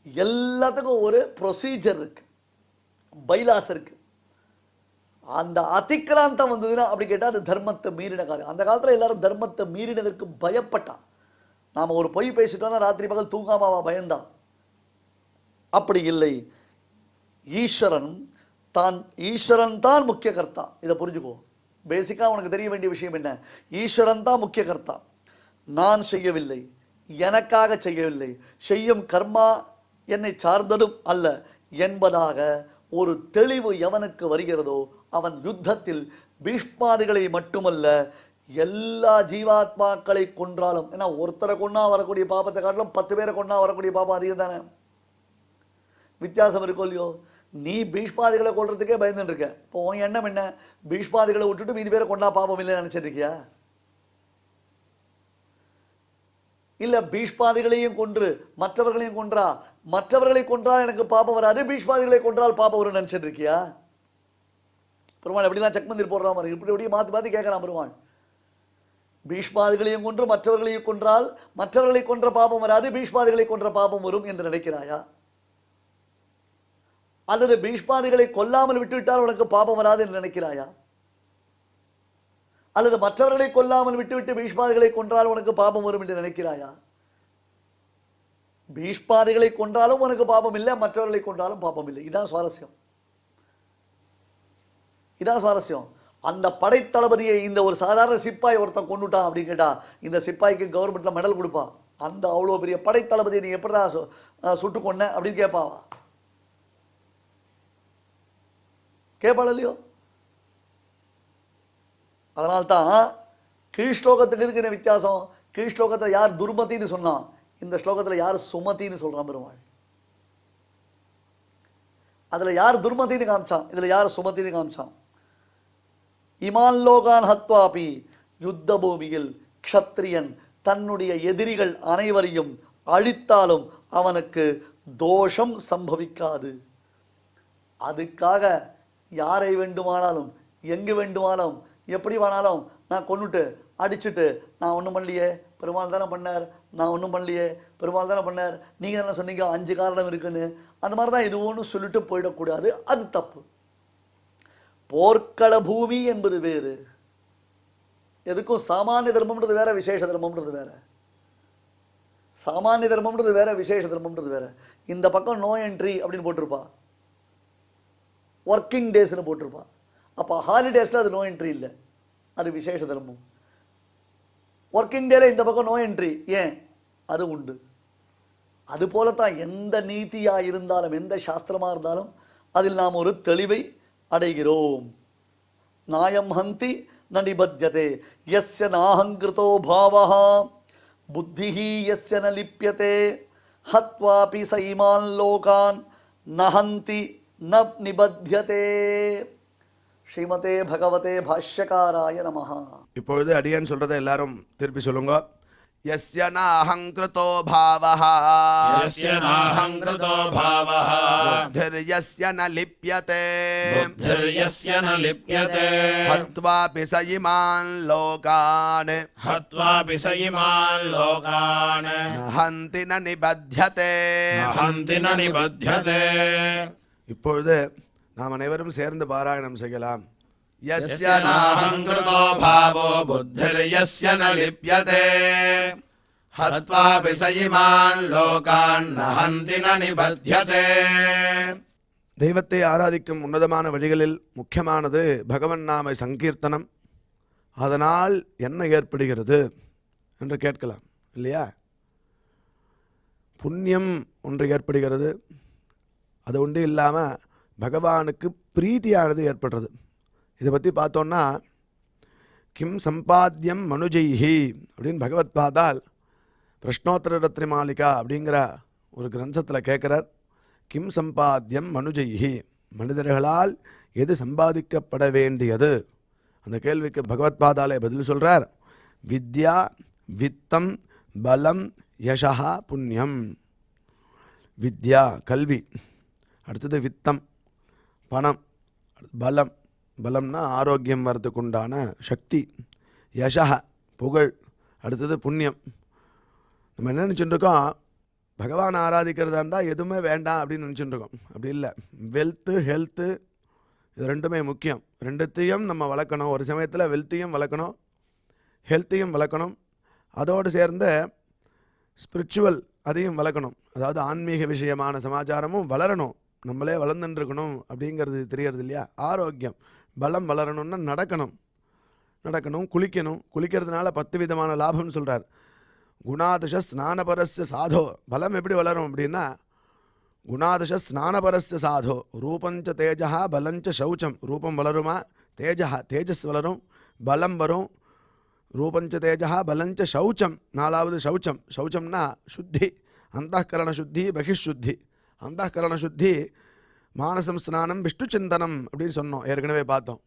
எல்லாத்துக்கும் ஒரு ப்ரொசீஜர் இருக்கு, பைலாஸ் இருக்கு. அந்த அதிக்கிராந்தம் வந்ததுன்னா அப்படி கேட்டால் அது தர்மத்தை மீறின காரியம். அந்த காலத்தில் எல்லாரும் தர்மத்தை மீறினதற்கு பயப்பட்டான். நாம் ஒரு பொய் பேசிட்டோம்னா ராத்திரி பகல் தூங்காம பயந்தான். அப்படி இல்லை. ஈஸ்வரன் தான் முக்கிய கர்த்தா. இதை புரிஞ்சுக்கோ. பேசிக்காக உனக்கு தெரிய வேண்டிய விஷயம் என்ன? ஈஸ்வரன் தான் முக்கிய கர்த்தா. நான் செய்யவில்லை, எனக்காக செய்யவில்லை, செய்யும் கர்மா என்னை சார்ந்ததும் அல்ல என்பதாக ஒரு தெளிவு எவனுக்கு வருகிறதோ அவன் யுத்தத்தில் பீஷ்மாதிகளை மட்டுமல்ல எல்லா ஜீவாத்மாக்களை கொன்றாலும், ஏன்னா ஒருத்தரை கொன்னா வரக்கூடிய பாபத்தை காட்டிலும் 10 பேரை கொன்னா வரக்கூடிய பாபம் அதிகம் தானே, வித்தியாசம் இருக்கோ இல்லையோ. நீ பீஷ்மாதிகளை கொள்றதுக்கே பயந்துட்டு இருக்க. இப்போ உன் எண்ணம் என்ன, பீஷ்மாதிகளை விட்டுட்டு மீதி பேரை கொண்டா பாபம் இல்லைன்னு நினைச்சிட்டு இருக்கியா? இல்ல பீஷ்மாதிகளையும் கொன்று மற்றவர்களையும் கொன்றா, மற்றவர்களை கொன்றால் எனக்கு பாபம் வராது, பீஷ்மாதிகளை கொன்றால் பாபம் வரும் நினைச்சிட்டு இருக்கியா? பெருமாள் எப்படிலாம் செக் மந்திர் போடுறா மாதிரி இப்படி மாற்றி மாற்றி கேட்கறான் பெருமாள். பீஷ்மாதிகளையும் கொன்று மற்றவர்களையும் கொன்றால் மற்றவர்களை கொன்ற பாபம் வராது, பீஷ்மாதிகளை கொன்ற பாபம் வரும் என்று நினைக்கிறாயா? அல்லது பீஷ்மாதிகளை கொல்லாமல் விட்டுவிட்டால் உனக்கு பாபம் வராது என்று நினைக்கிறாயா? அல்லது மற்றவர்களை கொல்லாமல் விட்டுவிட்டு பீஷ்மாதிகளை கொன்றால் உனக்கு பாபம் வரும் என்று நினைக்கிறாயா? பீஷ்மாதிகளை கொன்றாலும் உனக்கு பாபம் இல்லை, மற்றவர்களை கொன்றாலும் பாபம் இல்லை. இதான் சுவாரஸ்யம், இதான் சுவாரஸ்யம். அந்த படைத்தளபதியை இந்த ஒரு சாதாரண சிப்பாய் ஒருத்தன் கொண்டுட்டான் அப்படின்னு கேட்டா இந்த சிப்பாய்க்கு கவர்மெண்ட்ல மெடல் கொடுப்பான். அந்த அவ்வளோ பெரிய படைத்தளபதியை நீ எப்படா சுட்டு கொன்ன அப்படின்னு கேட்பாவா? கேட்பாள் இல்லையோ? அதனால்தான் கீழ்ஸ்லோகத்துக்கு இருக்கிற வித்தியாசம். கீழ்ஸ்லோகத்தில் யார் துர்மதின்னு சொன்னான், இந்த ஸ்லோகத்தில் யார் சுமதின்னு சொல்றான் பெருமாள். அதுல யார் துர்மதின்னு காமிச்சான், இதுல யார் சுமதின்னு காமிச்சான். இமான் லோகான் ஹத்வாபி, யுத்த பூமியில் க்ஷத்ரியன் தன்னுடைய எதிரிகள் அனைவரையும் அழித்தாலும் அவனுக்கு தோஷம் சம்பவிக்காது. அதுக்காக யாரை வேண்டுமானாலும் எங்கு வேண்டுமானாலும் எப்படி வேணாலும் நான் கொண்டுட்டு அடிச்சுட்டு நான் ஒன்றும் பண்ணலையே பெருமாள் தானே பண்ணார், நான் ஒன்றும் பண்ணலையே பெருமாள் தானே பண்ணார், நீங்கள் என்ன சொன்னீங்க 5 காரணம் இருக்குன்னு, அந்த மாதிரி தான் இது ஒன்று சொல்லிட்டு போயிடக்கூடாது. அது தப்பு. போர்க்கள பூமி என்பது வேறு, எதுக்கும் சாமானிய தர்மம்ன்றது வேற, விசேஷ தர்மம்ன்றது வேற. சாமானிய தர்மம்ன்றது வேற, விசேஷ தர்மம்ன்றது வேற. இந்த பக்கம் நோ என்ட்ரி அப்படின்னு போட்டிருப்பா, ஒர்க்கிங் டேஸ்னு போட்டிருப்பா. அப்போ ஹாலிடேஸில் அது நோ என்ட்ரி இல்லை, அது விசேஷ தர்மம். ஒர்க்கிங் டேல இந்த பக்கம் நோ என்ட்ரி, ஏன் அது உண்டு. அது போலத்தான் எந்த நீதியாக இருந்தாலும் எந்த சாஸ்திரமாக இருந்தாலும் அதில் நாம் ஒரு தெளிவை அடைகிறோம். நாயம் ஹந்தி ந நிபத்யதே யஸ்ய நாஹங்கிருதோ பாவஹ புத்திஹி யஸ்ய ந லிப்யதே ஹத்வாபி சைமான் லோகான் நஹந்தி ந நிபத்யதே. ஸ்ரீமதே பகவதே பாஷ்யகாராய நமஹ. இப்பொழுது அடியேன் சொல்றதை எல்லாரும் திருப்பி சொல்லுங்க. யஸ்ய நாஹங்கிருதோ பாவஹ, यस्य नाहङ्कृतो भावः, புத்திர்யஸ்ய ந லிப்யதே, बुद्धिर्यस्य न लिप्यते, ஹத்வாபி ச இமான் லோகான் हत्वापि स इमान् लोकान् நஹந்தி ந நிபத்யதே. हन्ति न निबध्यते. இப்பொழுது நாம் அனைவரும் சேர்ந்து பாராயணம் செய்யலாம். यस्य नाहङ्कृतो भावो बुद्धिर्यस्य न लिप्यते, हत्वापि स इमान् लोकान् न हन्ति न निबध्यते. தெய்வத்தை ஆராதிக்கும் உன்னதமான வழிகளில் முக்கியமானது பகவன் நாம சங்கீர்த்தனம். அதனால் என்ன ஏற்படுகிறது என்று கேட்கலாம் இல்லையா? புண்ணியம் ஒன்று ஏற்படுகிறது. அது ஒன்று இல்லாமல் பகவானுக்கு பிரீத்தியானது ஏற்படுறது. இதை பற்றி பார்த்தோன்னா கிம் சம்பாத்தியம் மனுஜைஹி அப்படின்னு பகவத் பாதால் பிரஷ்னோத்தர ரத்ன மாளிகா அப்படிங்கிற ஒரு கிரந்தத்தில் கேட்குறார். கிம் சம்பாத்தியம் மனுஜைஹி, மனிதர்களால் எது சம்பாதிக்கப்பட வேண்டியது? அந்த கேள்விக்கு பகவத் பாதாலே பதில் சொல்கிறார். வித்யா வித்தம் பலம் யசா புண்ணியம். வித்யா கல்வி, அடுத்தது வித்தம் பணம், பலம் பலம்னா ஆரோக்கியம் வர்றதுக்கு உண்டான சக்தி, யசா புகழ், அடுத்தது புண்ணியம். நம்ம என்ன நினச்சிட்டுருக்கோம், பகவான் ஆராதிக்கிறதா இருந்தால் எதுவுமே வேண்டாம் அப்படின்னு நினச்சிட்டுருக்கோம். அப்படி இல்லை. வெல்த்து ஹெல்த்து இது ரெண்டுமே முக்கியம். ரெண்டுத்தையும் நம்ம வளர்க்கணும். ஒரு சமயத்தில் வெல்த்தையும் வளர்க்கணும், ஹெல்த்தையும் வளர்க்கணும். அதோடு சேர்ந்து ஸ்பிரிச்சுவல் அதையும் வளர்க்கணும். அதாவது ஆன்மீக விஷயமான சமாச்சாரமும் வளரணும். நம்மளே வளர்ந்துட்டுருக்கணும் அப்படிங்கிறது தெரியறது இல்லையா? ஆரோக்கியம் பலம் வளரணும்னா நடக்கணும், குளிக்கணும். குளிக்கிறதுனால 10 விதமான லாபம்னு சொல்கிறார். குணாதிஷ ஸ்நானபரஸ்ய சாதோ. பலம் எப்படி வளரும் அப்படின்னா ಗುಣಾದಶ ಸ್ನಾನಪರಸ್ಯ ಸಾಧೋ ரூபஞ்ச தேஜா பலஞ்ச சௌச்சம். ரூபம் வளருமா, தேஜஸ் வளரும், பலம் வரும். ரூபஞ்ச தேஜா பலஞ்ச சௌச்சம். 4வது சௌச்சம். சௌச்சம்னா சுத்தி, அந்தःகரண சுத்தி, பகிஷுத்தி. அந்தःகரண சுத்தி மானசம் ஸ்நானம் விஷ்ணு சிந்தனம் அப்படின்னு சொன்னோம், ஏற்கனவே பார்த்தோம்.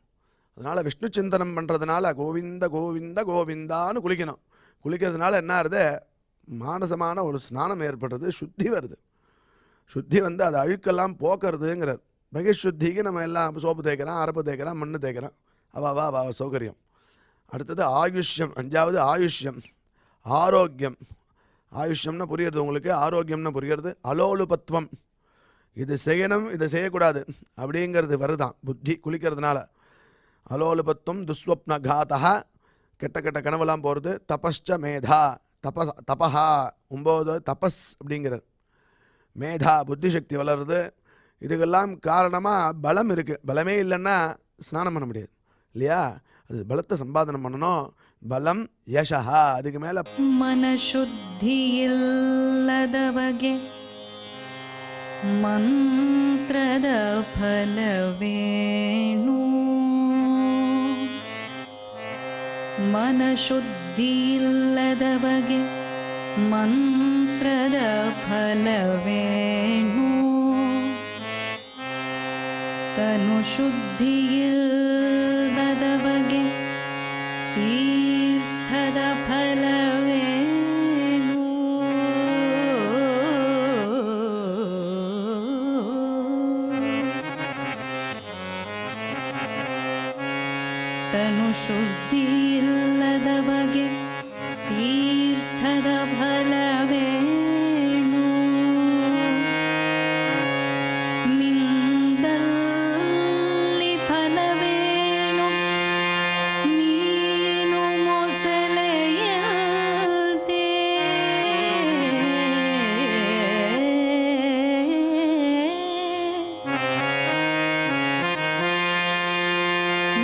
அதனால் விஷ்ணு சிந்தனம் பண்ணுறதுனால கோவிந்த கோவிந்த கோவிந்தான்னு குளிக்கணும். குளிக்கிறதுனால என்ன ஆகுது, மானசமான ஒரு ஸ்நானம் ஏற்படுறது, சுத்தி வருது. சுத்தி வந்து அது அழுக்கெல்லாம் போக்குறதுங்கிறார். பகிஷுத்திக்கு நம்ம எல்லாம் சோப்பு தேய்க்கிறோம், அரப்பு தேய்க்கிறோம், மண்ணு தேய்க்கிறோம், அவ சௌகரியம். அடுத்தது ஆயுஷ்யம். 5வது ஆயுஷ்யம், ஆரோக்கியம். ஆயுஷ்யம்னா புரியுறது உங்களுக்கு, ஆரோக்கியம்னு புரியுறது. அலோலுபத்துவம், இது செய்யணும் இது செய்யக்கூடாது அப்படிங்கிறது வருதான் புத்தி குளிக்கிறதுனால. அலோலுபத்துவம், துஸ்வப்னகாதா, கெட்ட கெட்ட கனவெல்லாம் போகிறது. தபஸ்ச மேதா, தபஹா 9 தபஸ் அப்படிங்கிறார். மேதா புத்தி சக்தி வளருது. இதுக்கெல்லாம் காரணமாக பலம் இருக்குது. பலமே இல்லைன்னா ஸ்நானம் பண்ண முடியாது இல்லையா? அது பலத்தை சம்பாதனம் பண்ணணும். பலம் யசா, அதுக்கு மேலே ಮನಶುದ್ಧಿ ಇಲ್ಲದವಗೆ ಮಂತ್ರದ ಫಲವೇನು. ಮನಶುದ್ಧಿ ಇಲ್ಲದವಗೆ ಮಂತ್ರದ ಫಲವೇನು. ತನು ಶುದ್ಧಿ ಇಲ್ಲದವಗೆ ತೀರ್ಥದ ಫಲವೇನು. ತನು ಶುದ್ಧಿ ಇಲ್ಲದವಗೆ ತೀರ್ಥದ ಫಲವೇನು. ಮಿಂದಲ್ಲಿ ಫಲವೇನು, ಮೀನು ಮೊಸಳೆಯಂತೆ.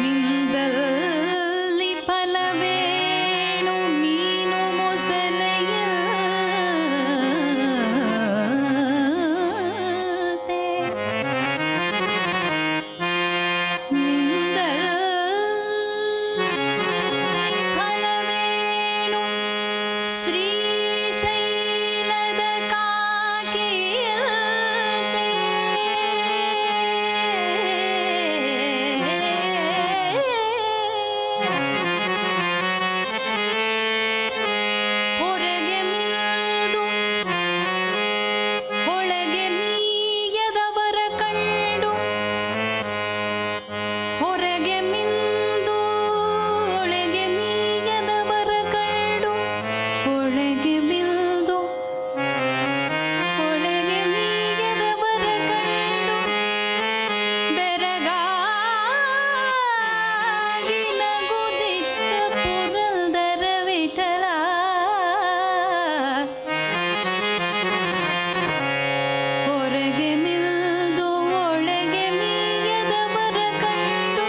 ಮಿಂದಲ್ಲಿ ಫಲವೇನು, ಮೀನು ಮೊಸಳೆಯಂತೆ. ಮಿಂದಲ್ಲಿ ಫಲವೇನು, ಶ್ರೀಶೈಲದ ಕಾಕಿಯಂತೆ. ಹೊರಗೆ ಮಿಂದು ಒಳಗೆ ಮೀಯದವರ ಕಂಡು, ಹೊರಗೆ ಮಿಂದು ಒಳಗೆ ಮೀಯದವರ ಕಂಡು, ಒಳಗೆ ಮಿಂದು ಒಳಗೆ ಮೀಯದವರ ಕಂಡು, ಬೆರಗಾಗಿ ನಗುದಿತ್ತ ಪುರಂದರ ವಿಠಲ. ಹೊರಗೆ ಮಿಲ್ದು ಒಳಗೆ ಮೀಯದವರ ಕಂಡು,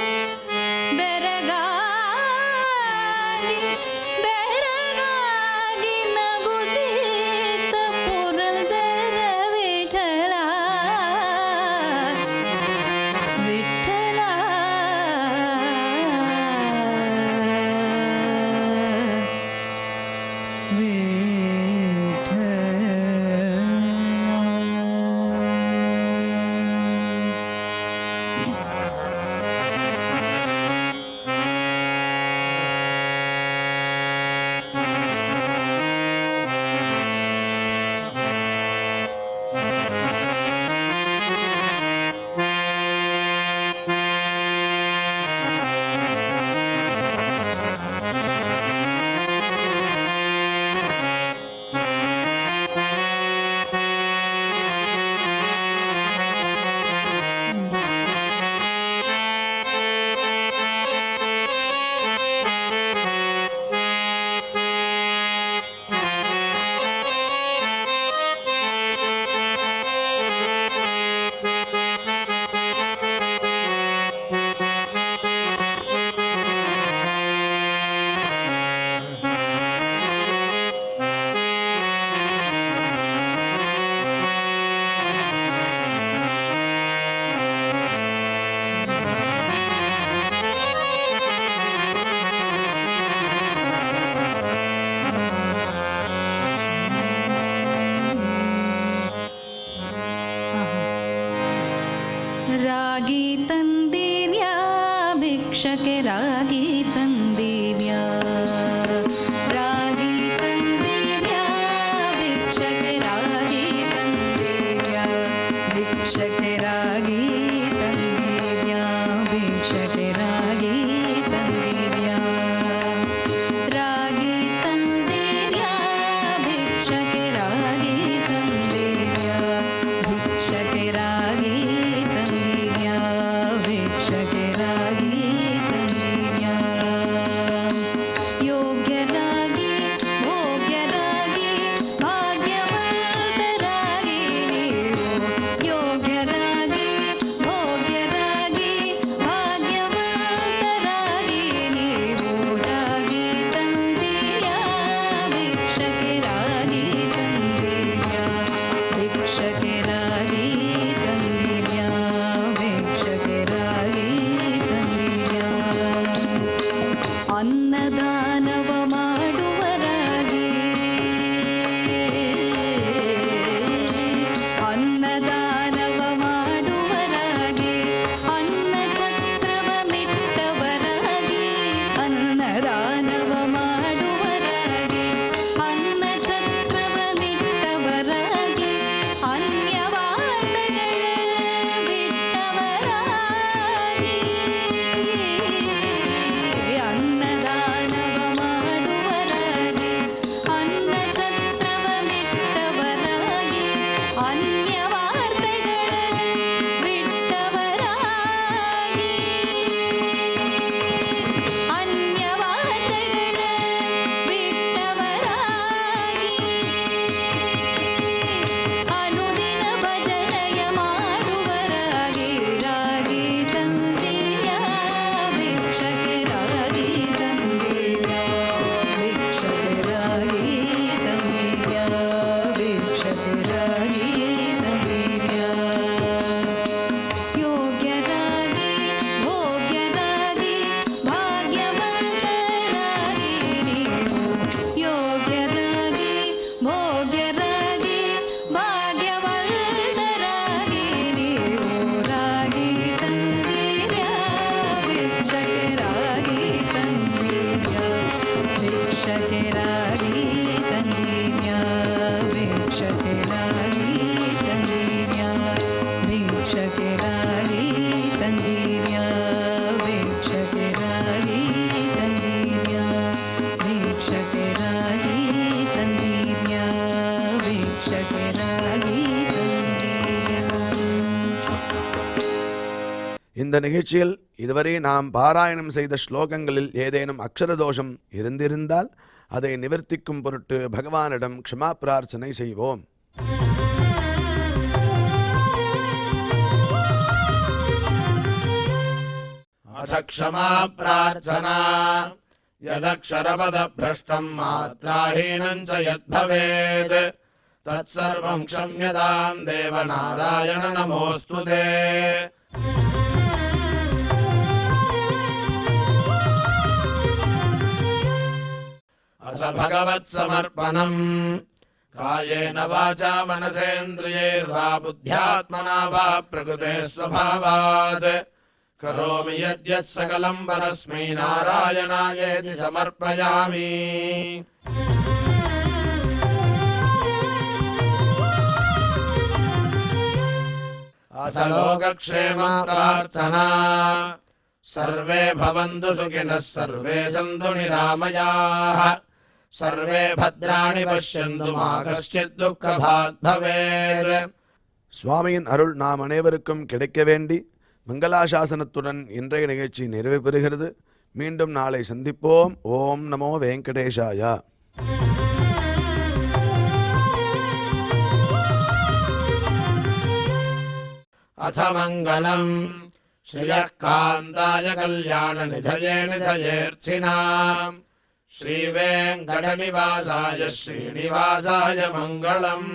ಭಿಕ್ಷಕ್ಕೆ ರಾಗಿ ತಂದಿದ್ಯಾ ರಾಗಿ ತಂದಿದ್ಯಾ ಭಿಕ್ಷಕ್ಕೆ ರಾಗಿ ತಂದಿದ್ಯಾ ಭಿಕ್ಷಕ್ಕೆ ರಾಗಿ ತಂದಿದ್ಯಾ ಭಿಕ್ಷಕ್ಕೆ ರಾಗಿ ತಂದಿದ್ಯಾ ರಾಗಿ ತಂದಿದ್ಯಾ ಭಿಕ್ಷಕ್ಕೆ ರಾಗಿ ತಂದಿದ್ಯಾ ಭಿಕ್ಷಕ್ಕೆ ರಾಗಿ ತಂದಿದ್ಯಾ ಭಿಕ್ಷಕ್ಕೆ ರಾಗಿ ತಂದಿದ್ಯಾ ಯೋಗ್ಯರಾಗಿ ಭೋಗ್ಯರಾಗಿ ಭಾಗ್ಯವಂತರಾಗಿ ನೀವು ಯೋಗ್ಯರಾಗಿ ಭೋಗ್ಯರಾಗಿ ಭಾಗ್ಯವಂತರಾಗಿ ನೀವು ರಾಗಿ ತಂದಿದ್ಯಾ ಭಿಕ್ಷಕ್ಕೆ ರಾಗಿ ತಂದಿದ್ಯಾ ಭಿಕ್ಷಕ್ಕೆ ರಾಗಿ ತಂದಿದ್ಯಾ ಭಿಕ್ಷಕ್ಕೆ ರಾಗಿ ತಂದಿದ್ಯಾ ಅನ್ನದಾನವ ಮಾಡುವರಾಗಿ ಅನ್ನದಾನವ ಮಾಡುವರಾಗಿ ಅನ್ನ ಛತ್ರವ ಮಿಟ್ಟವರಾಗಿ ಅನ್ನದಾನವ ಮಾಡುವರಾಗಿ ಅನ್ನ ಛತ್ರವ ಮಿಟ್ಟವರಾಗಿ ಅನ್ಯವಾದಗಳ ಬಿಟ್ಟವರಾಗಿ ಅನ್ನದಾನವ ಮಾಡುವರಾಗಿ ಅನ್ನ ಛತ್ರವ ಮಿಟ್ಟವರಾಗಿ ಅನ್ಯವಾರ್ತೆಗಳ ಬಿಟ್ಟವರಾಗಿ ಅನ್ಯವಾರ್ತೆಗಳ ಬಿಟ್ಟವರಾಗಿ ಅನುದಿನ ಭಜನೆಯ ಮಾಡುವರಾಗಿ ರಾಗಿ ತಂದಿದ್ಯಾ ಭಿಕ್ಷಕ್ಕೆ ರಾಗಿ ತಂದಿದ್ಯಾ ಭಿಕ್ಷಕ್ಕೆ ರಾಗಿ ತಂದಿದ್ಯಾ ಭಿಕ್ಷಕ್ಕೆ ರಾಗಿ ತಂದಿದ್ಯಾ ಯೋಗ್ಯರಾಗಿ ಭೋಗ್ಯರಾಗಿ ಭಾಗ್ಯವಂತರಾಗಿ ನೀವು ಯೋಗ್ಯರಾಗಿ ಭೋಗ್ಯರಾಗಿ ಭಾಗ್ಯವಂತರಾಗಿ ನೀವು ರಾಗಿ ತಂದಿದ್ಯಾ ಭಿಕ್ಷಕ್ಕೆ ರಾಗಿ ತಂದಿದ್ಯಾ ಭಿಕ್ಷಕ್ಕೆ ರಾಗಿ ತಂದಿದ್ಯಾ ಭಿಕ್ಷಕ್ಕೆ ರಾಗಿ ತಂದಿದ್ಯಾ ಭಿಕ್ಷಕ್ಕೆ ರಾಗಿ ತಂದಿದ್ಯಾ ಭಿಕ್ಷಕ್ಕೆ ರಾಗಿ ತಂದಿದ್ಯಾ ಭಿಕ್ಷಕ್ಕೆ ರಾಗಿ ತಂದಿದ್ಯಾ ಭಿಕ್ಷಕ್ಕೆ ರಾಗಿ ತಂದಿದ್ಯಾ. இந்த நிகழ்ச்சியில் இதுவரை நாம் பாராயணம் செய்த ஸ்லோகங்களில் ஏதேனும் அக்ஷர தோஷம் இருந்திருந்தால் அதை நிவர்த்திக்கும் பொருட்டு பகவானிடம் க்ஷமா பிரார்த்தனை செய்வோம். अथ क्षमा प्रार्थना यदक्षरपदभ्रष्टम् मात्राहीनम् च यद्भवेत् तत्सर्वम् क्षम्यताम् देवनारायण नमोऽस्तु ते। अथ भगवत्समर्पणम् कायेन वाचा मनसेन्द्रियैर्वा बुद्ध्यात्मना वा प्रकृते स्वभावात् करोमि यद्यत् सकलम् परस्मै नारायणायेति समर्पयामि। अथ लोकक्षेम प्रार्थना सर्वे भवन्तु सुखिनः सर्वे सन्तु निरामयाः सर्वे भद्राणि पश्यन्तु मा कश्चित् दुःखभाग् भवेत्. சுவாமியின் அருள் நாம் அனைவருக்கும் கிடைக்க வேண்டி மங்களாசாசனத்துடன் இன்றைய நிகழ்ச்சி நிறைவு பெறுகிறது. மீண்டும் நாளை சந்திப்போம். ஓம் நமோ வெங்கடேஷாய. अथ मङ्गलम् श्रियः कान्ताय कल्याणनिधये निधयेऽर्थिनाम् श्रीवेङ्कटनिवासाय श्रीनिवासाय मङ्गलम्.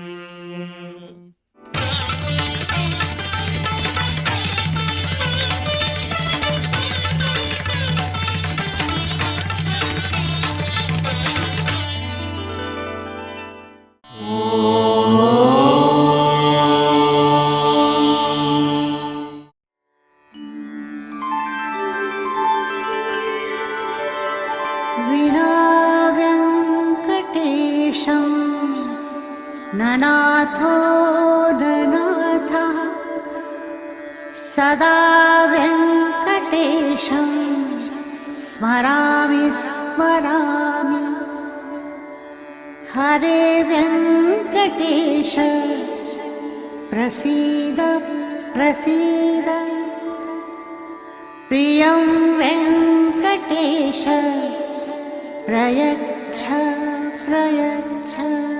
ननाथो ननाथः सदा वेङ्कटेशं स्मरामि स्मरामि हरे वेङ्कटेश प्रसीद प्रसीद प्रियं वेङ्कटेश प्रयच्छ प्रयच्छ